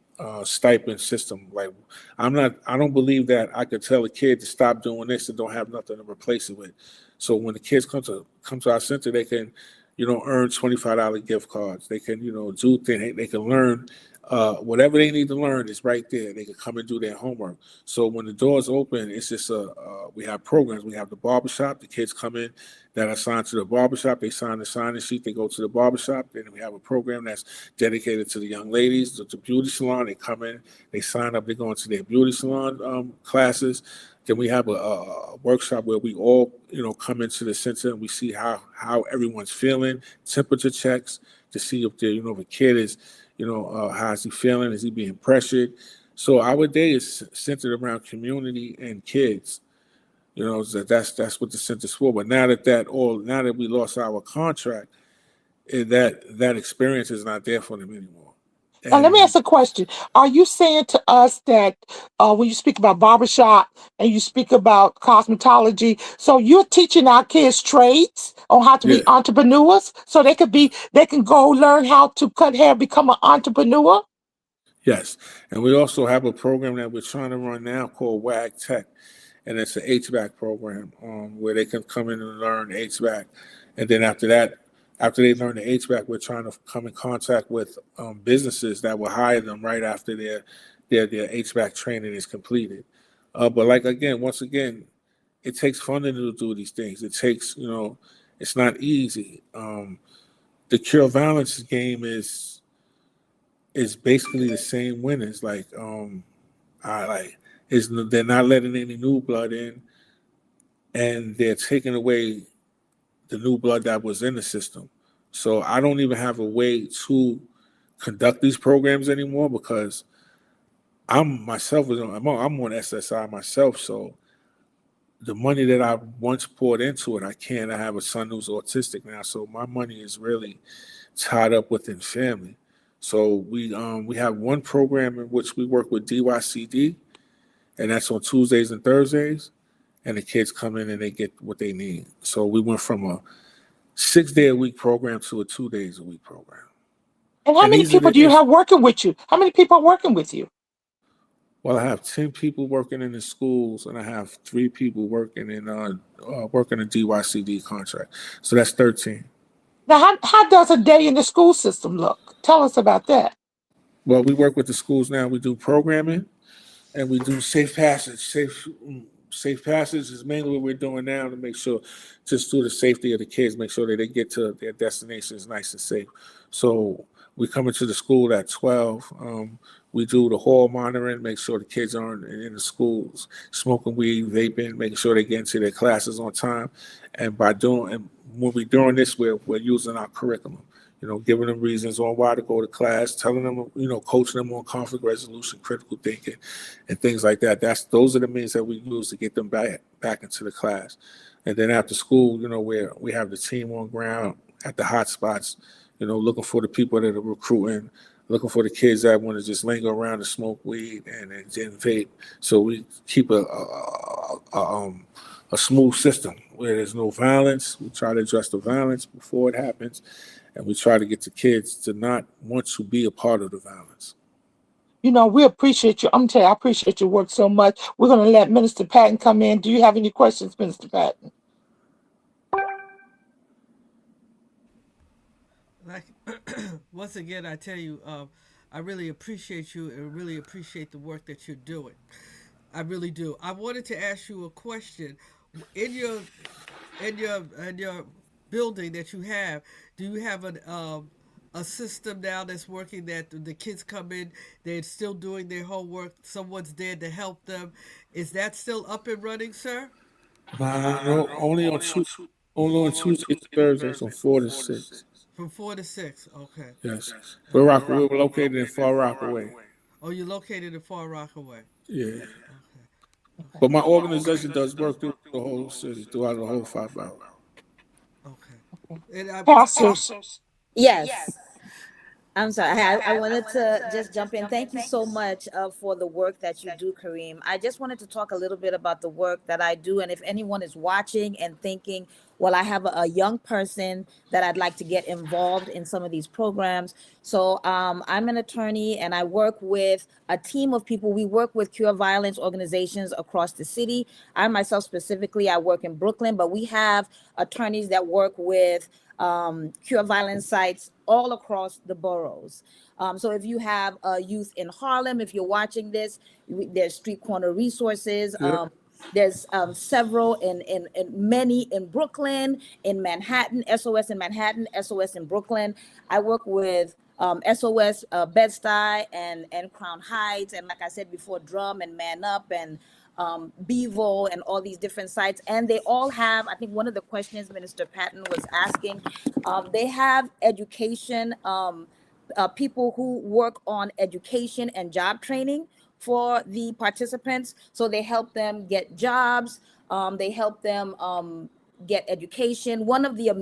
stipend system. Like I don't believe that I could tell a kid to stop doing this and don't have nothing to replace it with. So when the kids come to our center, they can, earn $25 gift cards. They can, do things. They can learn whatever they need to learn is right there. They can come and do their homework. So when the doors open, it's just we have programs. We have the barbershop. The kids come in that are assigned to the barbershop. They sign the sign-in sheet. They go to the barbershop. Then we have a program that's dedicated to the young ladies, the beauty salon. They come in, they sign up. They go into their beauty salon classes. Then we have a workshop where we all, come into the center and we see how everyone's feeling, temperature checks to see if if a kid is, how's he feeling? Is he being pressured? So our day is centered around community and kids. That's what the center's for. But now that we lost our contract, that experience is not there for them anymore. Now, let me ask a question. Are you saying to us that when you speak about barbershop and you speak about cosmetology, so you're teaching our kids trades on how to be entrepreneurs, so they can go learn how to cut hair, become an entrepreneur? Yes, and we also have a program that we're trying to run now called WAG Tech, and it's an HVAC program where they can come in and learn HVAC, and then after they learn the HVAC, we're trying to come in contact with businesses that will hire them right after their HVAC training is completed. But once again, it takes funding to do these things. It takes, it's not easy. The cure violence game is basically the same winners. They're not letting any new blood in, and they're taking away the new blood that was in the system. So I don't even have a way to conduct these programs anymore because I'm on SSI myself. So the money that I once poured into it, I can't. I have a son who's autistic now, so my money is really tied up within family. So we have one program in which we work with DYCD, and that's on Tuesdays and Thursdays, and the kids come in and they get what they need. So we went from a 6-day-a-week program to a 2-days-a-week program. And how many people do you have working with you? How many people are working with you? Well, I have 10 people working in the schools, and I have 3 people working in a DYCD contract. So that's 13. Now, how does a day in the school system look? Tell us about that. Well, we work with the schools now. We do programming, and we do safe passage. Safe passage is mainly what we're doing now to make sure, just through the safety of the kids, make sure that they get to their destinations nice and safe. So we come into the school at 12. We do the hall monitoring, make sure the kids aren't in the schools smoking weed, vaping, making sure they get into their classes on time. And when we're doing this, we're using our curriculum. Giving them reasons on why to go to class, telling them, coaching them on conflict resolution, critical thinking, and things like that. Those are the means that we use to get them back into the class. And then after school, where we have the team on ground at the hot spots, looking for the people that are recruiting, looking for the kids that want to just linger around and smoke weed and vape. So we keep a smooth system where there's no violence. We try to address the violence before it happens. And we try to get the kids to not want to be a part of the violence. We appreciate you. I'm going to tell you, I appreciate your work so much. We're going to let Minister Patton come in. Do you have any questions, Minister Patton? Once again, I tell you, I really appreciate you and really appreciate the work that you're doing. I really do. I wanted to ask you a question. In your building that you have, do you have a system now that's working that the kids come in, they're still doing their homework, someone's there to help them? Is that still up and running, sir? No, only on Tuesdays and Thursdays from 4 to 6. From 4 to 6, okay. Yes. We're located in Far Rockaway. Oh, you're located in Far Rockaway. Yeah. Okay. But my organization does work through the whole city, throughout the whole 5 hours. Okay. And Pastors. Yes. I'm sorry. I wanted to just jump in. Thank you so much for the work that you do, Kareem. I just wanted to talk a little bit about the work that I do. And if anyone is watching and thinking, well, I have a young person that I'd like to get involved in some of these programs. So I'm an attorney and I work with a team of people. We work with cure violence organizations across the city. I myself specifically, I work in Brooklyn, but we have attorneys that work with cure violence sites all across the boroughs. So if you have a youth in Harlem, if you're watching this, there's street corner resources. There's several in many in Brooklyn, in Manhattan, SOS in Manhattan, SOS in Brooklyn. I work with SOS Bed-Stuy and Crown Heights, and like I said before, Drum and Man Up and Bevo and all these different sites. And they all have, I think one of the questions Minister Patton was asking, they have education, people who work on education and job training for the participants. So they help them get jobs, they help them get education. One of the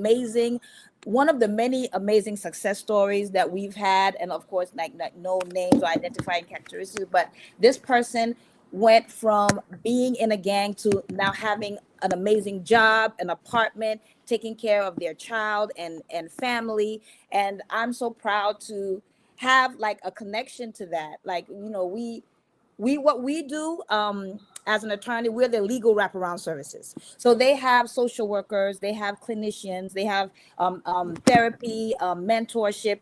many amazing success stories that we've had, and of course, like no names or identifying characteristics, but this person went from being in a gang to now having an amazing job, an apartment, taking care of their child and family. And I'm so proud to have like a connection to that. Like, you know, what we do as an attorney, we're the legal wraparound services. So they have social workers, they have clinicians, they have therapy, mentorship.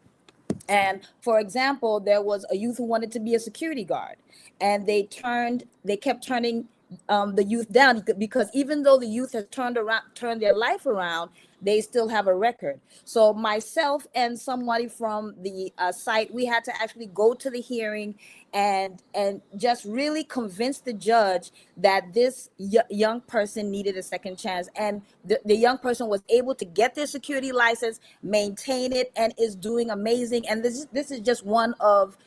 And for example, there was a youth who wanted to be a security guard, and they kept turning the youth down because even though the youth has turned their life around, they still have a record. So myself and somebody from the site, we had to actually go to the hearing and just really convince the judge that this young person needed a second chance. And the young person was able to get their security license, maintain it, and is doing amazing. And this is just one of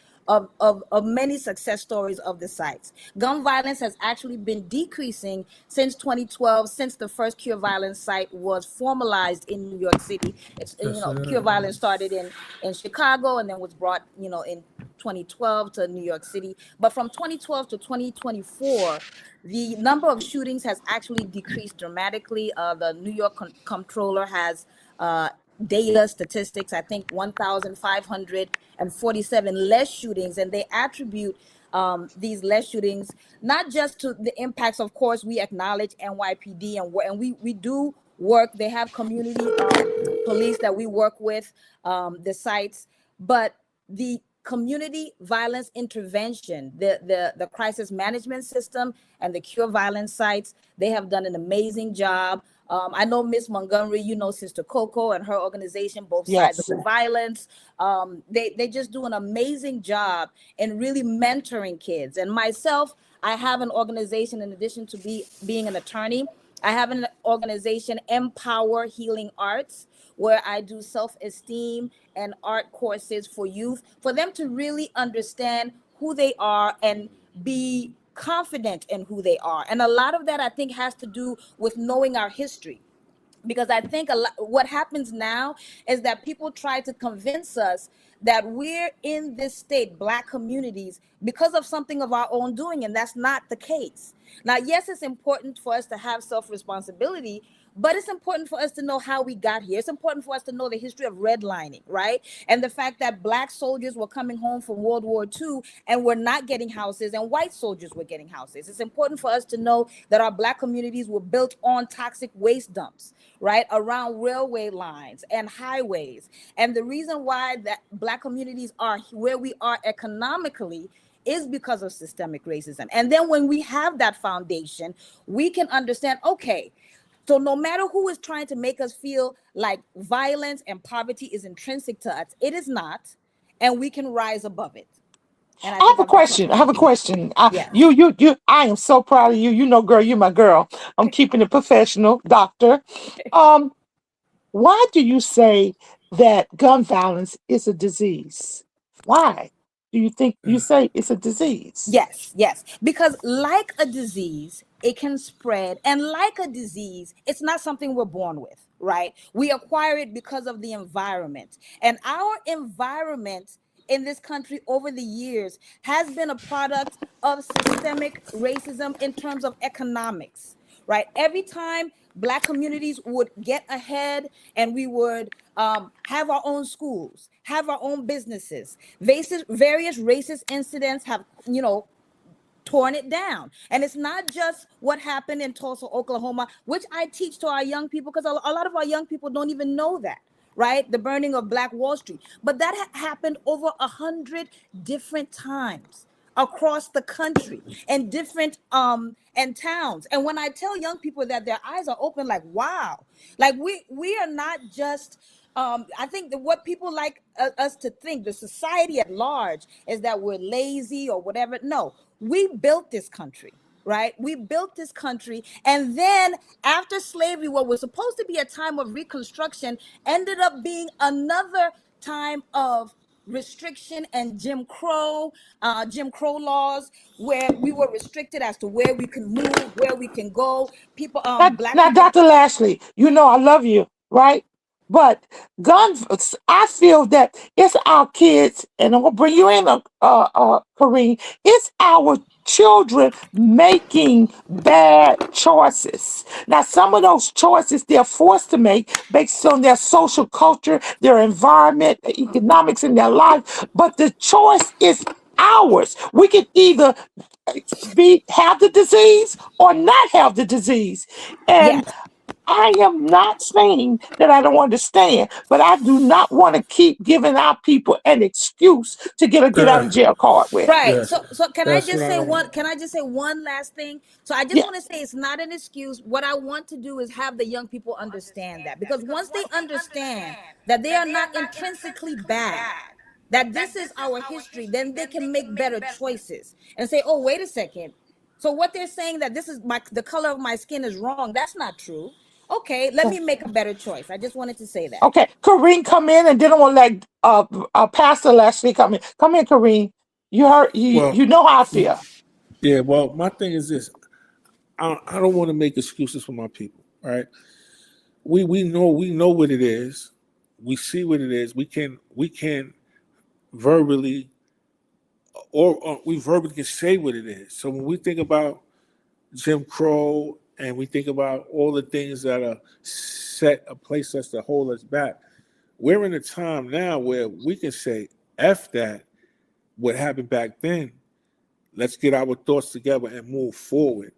many success stories of the sites. Gun violence has actually been decreasing since 2012, since the first cure violence site was formalized in New York City. It's, you know, cure violence started in Chicago and then was brought, you know, in 2012 to New York City. But from 2012 to 2024, the number of shootings has actually decreased dramatically. The New York comptroller has data statistics, I think 1,547 less shootings, and they attribute these less shootings not just to the impacts. Of course, we acknowledge NYPD and we do work. They have community police that we work with, the sites, but the community violence intervention, the crisis management system and the cure violence sites, they have done an amazing job. I know Miss Montgomery, you know, Sister Coco and her organization, Both Sides of the Violence. They just do an amazing job in really mentoring kids. And myself, I have an organization, in addition to being an attorney, I have an organization, Empower Healing Arts, where I do self-esteem and art courses for youth, for them to really understand who they are and be confident in who they are. And a lot of that, I think, has to do with knowing our history. Because I think what happens now is that people try to convince us that we're in this state, Black communities, because of something of our own doing, and that's not the case. Now, yes, it's important for us to have self-responsibility, but it's important for us to know how we got here. It's important for us to know the history of redlining, right? And the fact that Black soldiers were coming home from World War II and were not getting houses, and white soldiers were getting houses. It's important for us to know that our Black communities were built on toxic waste dumps, right, around railway lines and highways. And the reason why that Black communities are where we are economically is because of systemic racism. And then when we have that foundation, we can understand, okay, so no matter who is trying to make us feel like violence and poverty is intrinsic to us, it is not, and we can rise above it. And I have a question. I have a question. Yeah. I am so proud of you. You know, girl, you're my girl. I'm keeping it professional, doctor. Why do you say that gun violence is a disease? Why? do you think you say it's a disease? Yes, because like a disease, it can spread, and like a disease, it's not something we're born with, right? We acquire it because of the environment, and our environment in this country over the years has been a product of systemic racism in terms of economics, right? Every time Black communities would get ahead and we would have our own schools, have our own businesses, various racist incidents have, torn it down. And it's not just what happened in Tulsa, Oklahoma, which I teach to our young people, because a lot of our young people don't even know that, right? The burning of Black Wall Street. But that happened over 100 different times across the country and different and towns. And when I tell young people that, their eyes are open, like, wow, like we are not just I think that what people like us to think, the society at large, is that we're lazy or whatever. No, we built this country, right? We built this country. And then after slavery, what was supposed to be a time of reconstruction ended up being another time of restriction and Jim Crow laws, where we were restricted as to where we can move, where we can go. People, Black Now, people. Dr. Lashley, you know I love you, right? But I feel that it's our kids, and I'm gonna bring you in, Kareem. It's our children making bad choices. Now, some of those choices they're forced to make based on their social culture, their environment, the economics in their life, but the choice is ours. We can either have the disease or not have the disease. And Yes. I am not saying that I don't understand, but I do not want to keep giving our people an excuse to get a get out of jail card with. Right. Yeah, So can I that's what just I say don't. one, can I just say one last thing? So I just Yeah. want to say it's not an excuse. What I want to do is have the young people understand that, because once they understand that they are not intrinsically bad, that this is our history, then they can make better choices and say, oh, wait a second. So what they're saying, that this is the color of my skin is wrong, that's not true. Okay, let me make a better choice. I just wanted to say that. Okay, Kareem, come in, and then I'm gonna let Pastor Leslie come in. Come in, Kareem. You heard Well, you know how I feel. yeah. Well, my thing is this: I don't want to make excuses for my people. Right? We know what it is. We see what it is. We can verbally or we verbally can say what it is. So when we think about Jim Crow and we think about all the things that are set a place us to hold us back, we're in a time now where we can say F that, what happened back then. Let's get our thoughts together and move forward.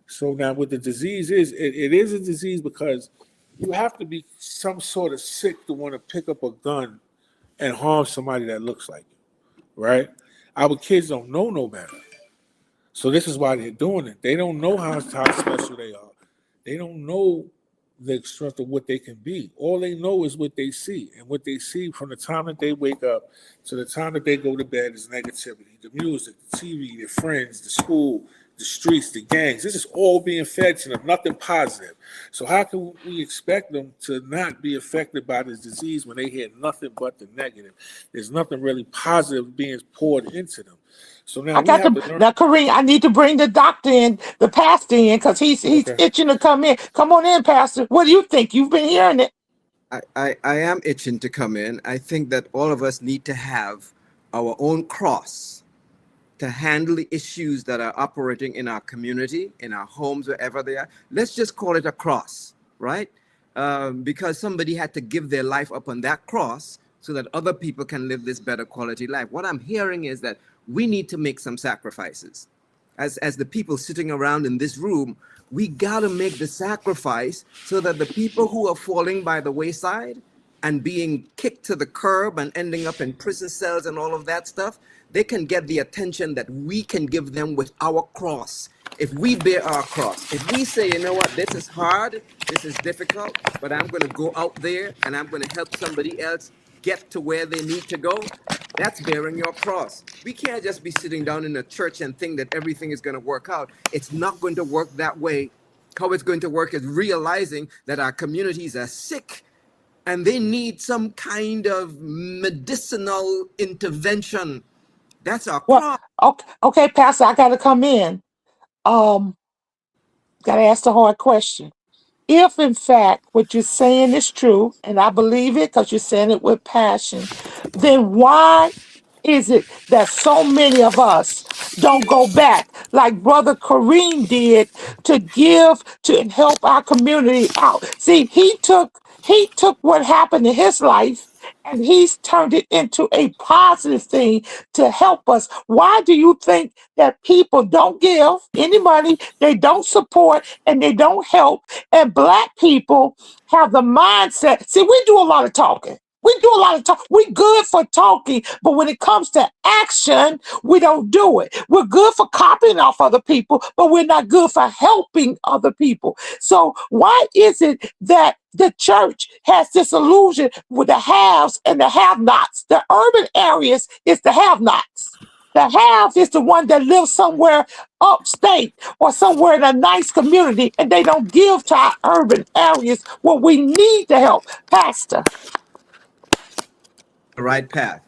So now what the disease is, it is a disease because you have to be some sort of sick to want to pick up a gun and harm somebody that looks like you, right? Our kids don't know no better. So this is why they're doing it. They don't know how special they are. They don't know the strength of what they can be. All they know is what they see. And what they see from the time that they wake up to the time that they go to bed is negativity. The music, the TV, their friends, the school, the streets, the gangs. This is all being fed to them, nothing positive. So how can we expect them to not be affected by this disease when they hear nothing but the negative? There's nothing really positive being poured into them. So now I we got have to to learn. now, Kareem. I need to bring the doctor in, the pastor in, because he's Okay. itching to come in. Come on in, Pastor. What do you think? You've been hearing it. I am itching to come in. I think that all of us need to have our own cross to handle the issues that are operating in our community, in our homes, wherever they are. Let's just call it a cross, right? Because somebody had to give their life up on that cross so that other people can live this better quality life. What I'm hearing is that we need to make some sacrifices. As the people sitting around in this room, we got to make the sacrifice so that the people who are falling by the wayside and being kicked to the curb and ending up in prison cells and all of that stuff, they can get the attention that we can give them with our cross. If we bear our cross, if we say, you know what, this is hard, this is difficult, but I'm going to go out there and I'm going to help somebody else get to where they need to go, that's bearing your cross. We can't just be sitting down in a church and think that everything is going to work out. It's not going to work that way. How it's going to work is realizing that our communities are sick and they need some kind of medicinal intervention That's our Well, cross. okay, Pastor, I got to come in. Um, got to ask the hard question. If in fact what you're saying is true, and I believe it because you're saying it with passion, then why is it that so many of us don't go back like Brother Kareem did to give to help our community out? See, he took what happened in his life and he's turned it into a positive thing to help us. Why do you think that people don't give any money, they don't support, and they don't help? And black people have the mindset. See, we do a lot of talking. We do a lot of talk. We good for talking, but when it comes to action, we don't do it. We're good for copying off other people, but we're not good for helping other people. So why is it that the church has this illusion with the haves and the have-nots? The urban areas is the have-nots. The have is the one that lives somewhere upstate or somewhere in a nice community, and they don't give to our urban areas where we need the help. Pastor. The right path.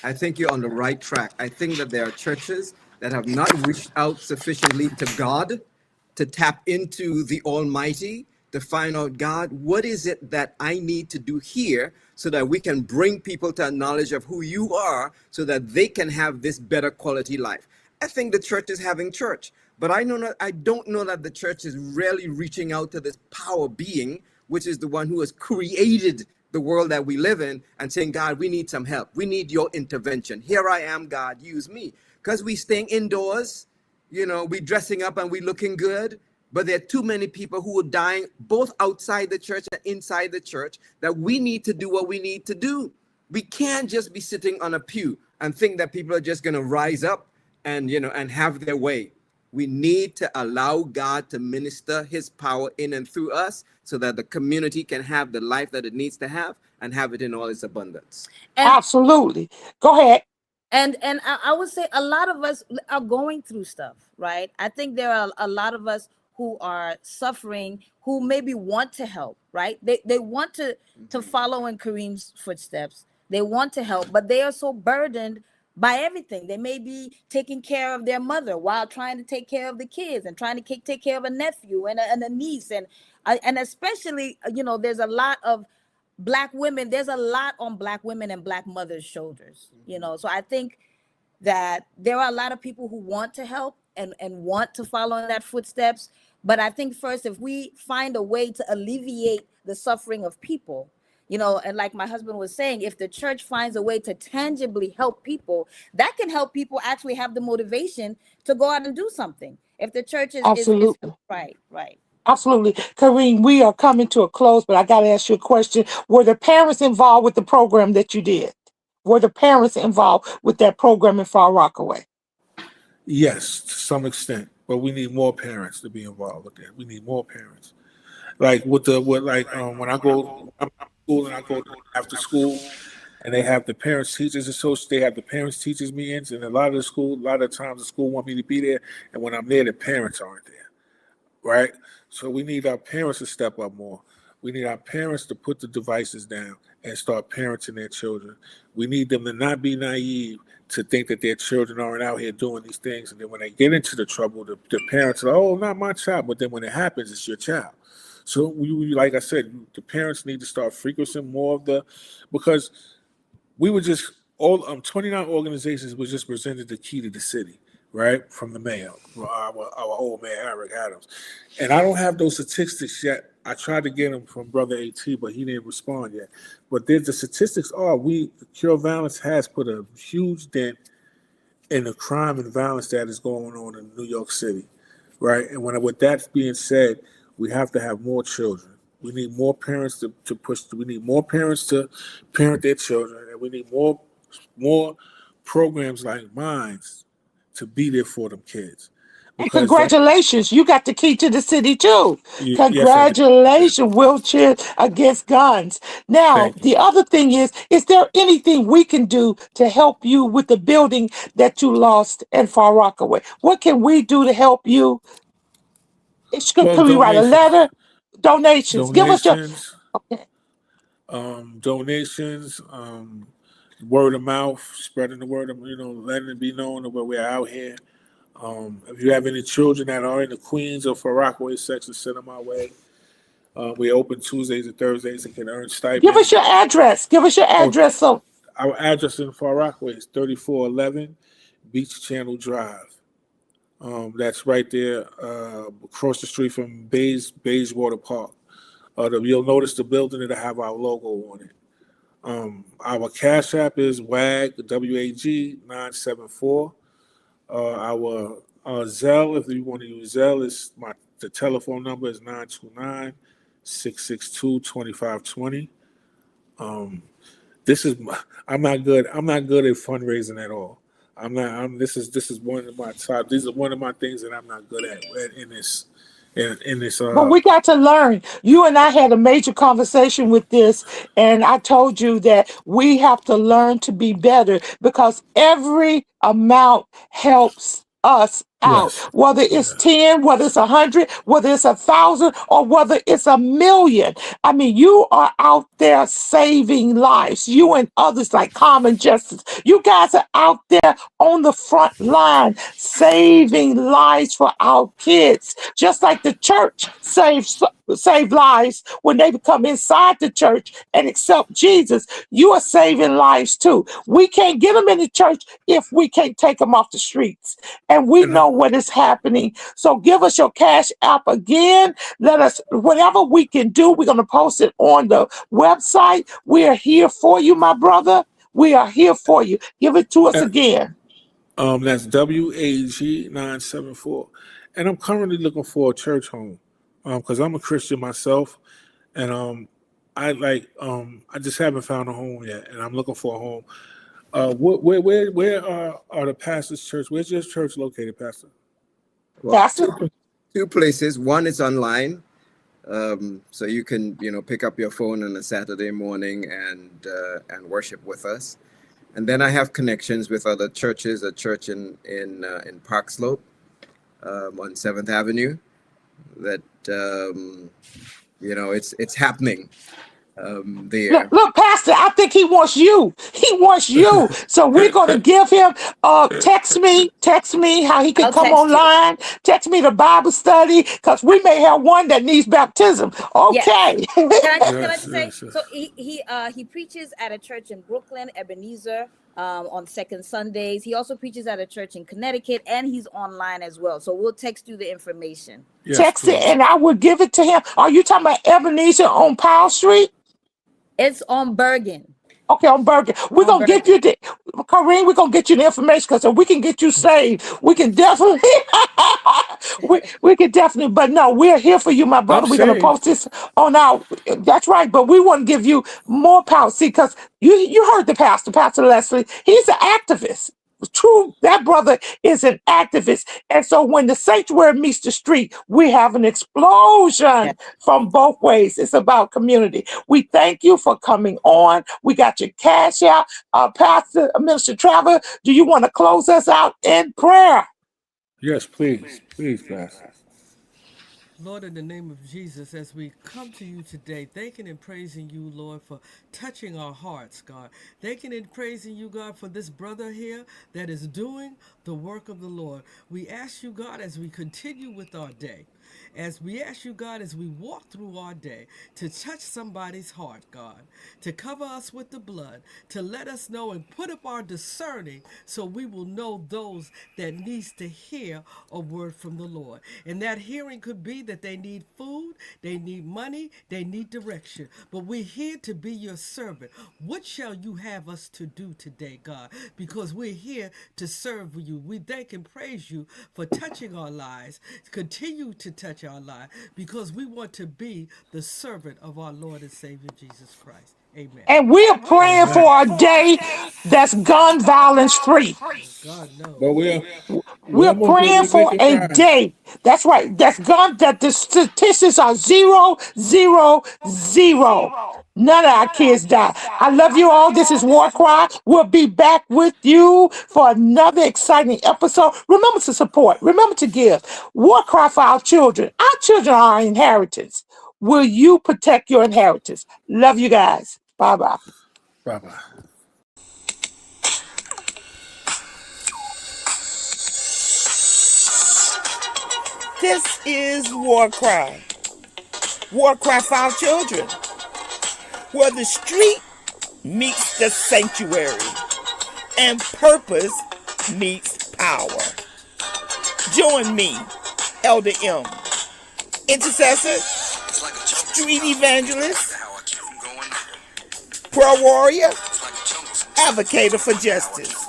I think you're on the right track. I think that there are churches that have not reached out sufficiently to God to tap into the Almighty to find out, God, what is it that I need to do here so that we can bring people to a knowledge of who you are so that they can have this better quality life. I think the church is having church, but I don't know that the church is really reaching out to this power being, which is the one who has created the world that we live in, and saying, God, we need some help. We need your intervention. Here I am, God, use me. Because we staying indoors, we dressing up and we looking good, but there are too many people who are dying both outside the church and inside the church that we need to do what we need to do. We can't just be sitting on a pew and think that people are just going to rise up and have their way. We need to allow God to minister his power in and through us so that the community can have the life that it needs to have and have it in all its abundance. And Absolutely. Go ahead. I would say a lot of us are going through stuff, right? I think there are a lot of us who are suffering, who maybe want to help, right? They want to follow in Kareem's footsteps. They want to help, but they are so burdened by everything. They may be taking care of their mother while trying to take care of the kids and trying to take care of a nephew and a niece, and especially there's a lot of Black women. There's a lot on Black women and Black mothers' shoulders. So I think that there are a lot of people who want to help and want to follow in that footsteps. But I think first, if we find a way to alleviate the suffering of people, and like my husband was saying, if the church finds a way to tangibly help people, that can help people actually have the motivation to go out and do something. If the church is Absolutely. right. Absolutely. Kareem, we are coming to a close, but I got to ask you a question. Were the parents involved with the program that you did? Were the parents involved with that program in Far Rockaway? Yes, to some extent, but we need more parents to be involved with that. We need more parents. Like when I go I'm in school and I go after school and they have the parents teachers associate, they have the parents teachers meetings, and a lot of times the school want me to be there, and when I'm there, the parents aren't there, right? So we need our parents to step up more. We need our parents to put the devices down and start parenting their children. We need them to not be naive to think that their children aren't out here doing these things, and then when they get into the trouble, the parents are, oh, not my child, but then when it happens, it's your child. So like I said, the parents need to start frequenting more of because we were just all 29 organizations was just presented the key to the city, right, from the mayor, our old mayor Eric Adams, and I don't have those statistics yet. I tried to get them from Brother AT, but he didn't respond yet. But the statistics are Cure Violence has put a huge dent in the crime and violence that is going on in New York City, right? And with that being said, we have to have more children. We need more parents to push. We need more parents to parent their children, and we need more programs like mine to be there for them kids. And Because that, congratulations, you got the key to the city too. yes, I do. Congratulations, Wheelchair Against Guns. Now, Thank you. the other thing is there anything we can do to help you with the building that you lost in Far Rockaway? What can we do to help you? Well, Can we write a letter? Donations. Give us your. donations, Okay. donations, word of mouth, spreading the word of, letting it be known that we're out here. If you have any children that are in the Queens or for Rockaway section, send them our way. We open Tuesdays and Thursdays and can earn stipends. Give us your address. So our address in Far Rockaway is 3411 Beach Channel Drive. That's right there across the street from Bayswater Park. You'll notice the building that'll have our logo on it. Our Cash App is WAG, WAG 974. Our Zelle, if you want to use Zelle, the telephone number is 929-662-2520. I'm not good at fundraising at all. This is one of my top. These are one of my things that I'm not good at in this. But we got to learn. You and I had a major conversation with this, and I told you that we have to learn to be better because every amount helps us out. Yes. Whether it's 10, whether it's 100, whether it's 1,000, or whether it's 1,000,000. I mean, you are out there saving lives. You and others like Common Justice. You guys are out there on the front line saving lives for our kids, just like the church save lives when they come inside the church and accept Jesus. You are saving lives too. We can't get them in the church if we can't take them off the streets, and we know what is happening. So give us your Cash App again. Let us, whatever we can do, we're going to post it on the website. We are here for you, my brother. We are here for you. Give it to us again. That's WAG 974. And I'm currently looking for a church home because I'm a Christian myself, and I just haven't found a home yet, and I'm looking for a home. Where are the pastor's church? Where's your church located, Pastor? Well, Pastor? two places. One is online, so you can pick up your phone on a Saturday morning and worship with us. And then I have connections with other churches. A church in Park Slope on 7th Avenue. That it's happening there. Look, Pastor, I think he wants you. He wants you. So we're going to give him, text me how he can come online. Text me the Bible study, because we may have one that needs baptism. Okay. Yes. Can I just say, so he preaches at a church in Brooklyn, Ebenezer, on second Sundays. He also preaches at a church in Connecticut, and he's online as well. So we'll text you the information. Yes, Text please. it, and I will give it to him. Are you talking about Ebenezer on Powell Street? It's on Bergen. Okay, on Bergen. We're going to get you Corinne, we're going to get you the information, because if we can get you saved, we can definitely, we can definitely, but no, we're here for you, my brother. We're going to post this on that's right, but we want to give you more power. See, because you heard the Pastor Leslie, he's an activist. True, that brother is an activist. And so when the sanctuary meets the street, we have an explosion from both ways. It's about community. We thank you for coming on. We got your Cash out. Pastor, Minister Trevor, do you want to close us out in prayer? Yes, please. Please, Pastor. Lord, in the name of Jesus, as we come to you today, thanking and praising you, Lord, for touching our hearts, God. Thanking and praising you, God, for this brother here that is doing the work of the Lord. We ask you, God, as we continue with our day, as we ask you, God, as we walk through our day, to touch somebody's heart, God, to cover us with the blood, to let us know and put up our discerning so we will know those that needs to hear a word from the Lord. And that hearing could be that they need food, they need money, they need direction. But we're here to be your servant. What shall you have us to do today, God? Because we're here to serve you. We thank and praise you for touching our lives. Continue to touch our lives, because we want to be the servant of our Lord and Savior Jesus Christ. Amen. And we are praying for a day that's gun violence free. God knows. But We're praying for a day. That's right. That the statistics are 0, 0, 0. None of our kids die. I love you all. This is WarCry. We'll be back with you for another exciting episode. Remember to support. Remember to give. WarCry for our children. Our children are our inheritance. Will you protect your inheritance? Love you guys. Bye-bye. Bye-bye. This is WarCry. WarCry for Our Children, where the street meets the sanctuary and purpose meets power. Join me, Elder M, intercessor, street evangelist, prayer warrior, advocator for justice.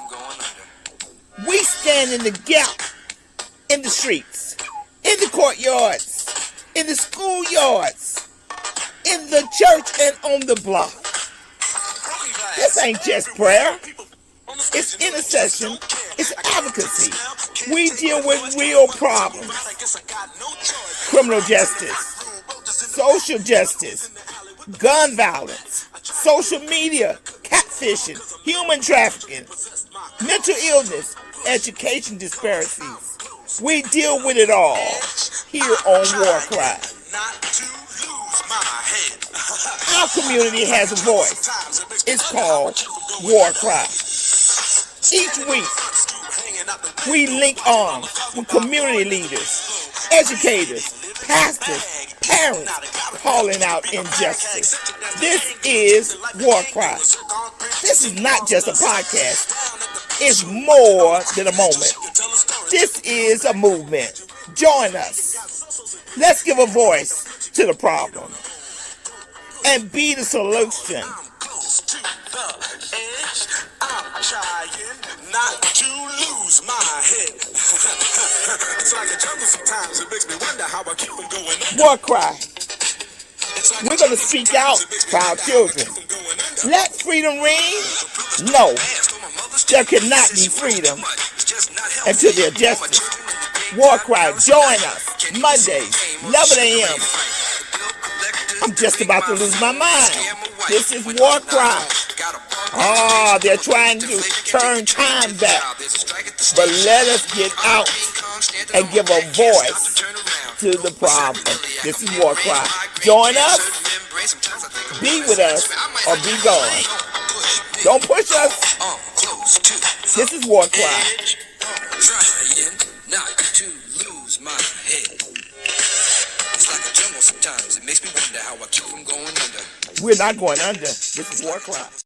We stand in the gap in the streets, in the courtyards, in the schoolyards, in the church, and on the block. This ain't just prayer. It's intercession. It's advocacy. We deal with real problems. Criminal justice, social justice, gun violence, social media, catfishing, human trafficking, mental illness, education disparities. We deal with it all here on WarCry. Our community has a voice. It's called WarCry. Each week, we link arms with community leaders, educators, pastors, parents calling out injustice. This is WarCry. This is not just a podcast. It's more than a moment. This is a movement. Join us. Let's give a voice to the problem and be the solution. I'm trying not to lose my head. It's like a jungle sometimes. It makes me wonder how I keep on going. WarCry. We're going to speak out for our children. Let freedom ring? No. There cannot be freedom until there's justice. WarCry, join us Mondays, 11 a.m. I'm just about to lose my mind. This is WarCry. They're trying to turn time back. But let us get out and give a voice to the problem. This is WarCry. Join us, be with us, or be gone. Don't push us. This is WarCry. Trying not to lose my head. It's like a jungle sometimes. It makes me wonder how I keep from going under. We're not going under. This is WarCry.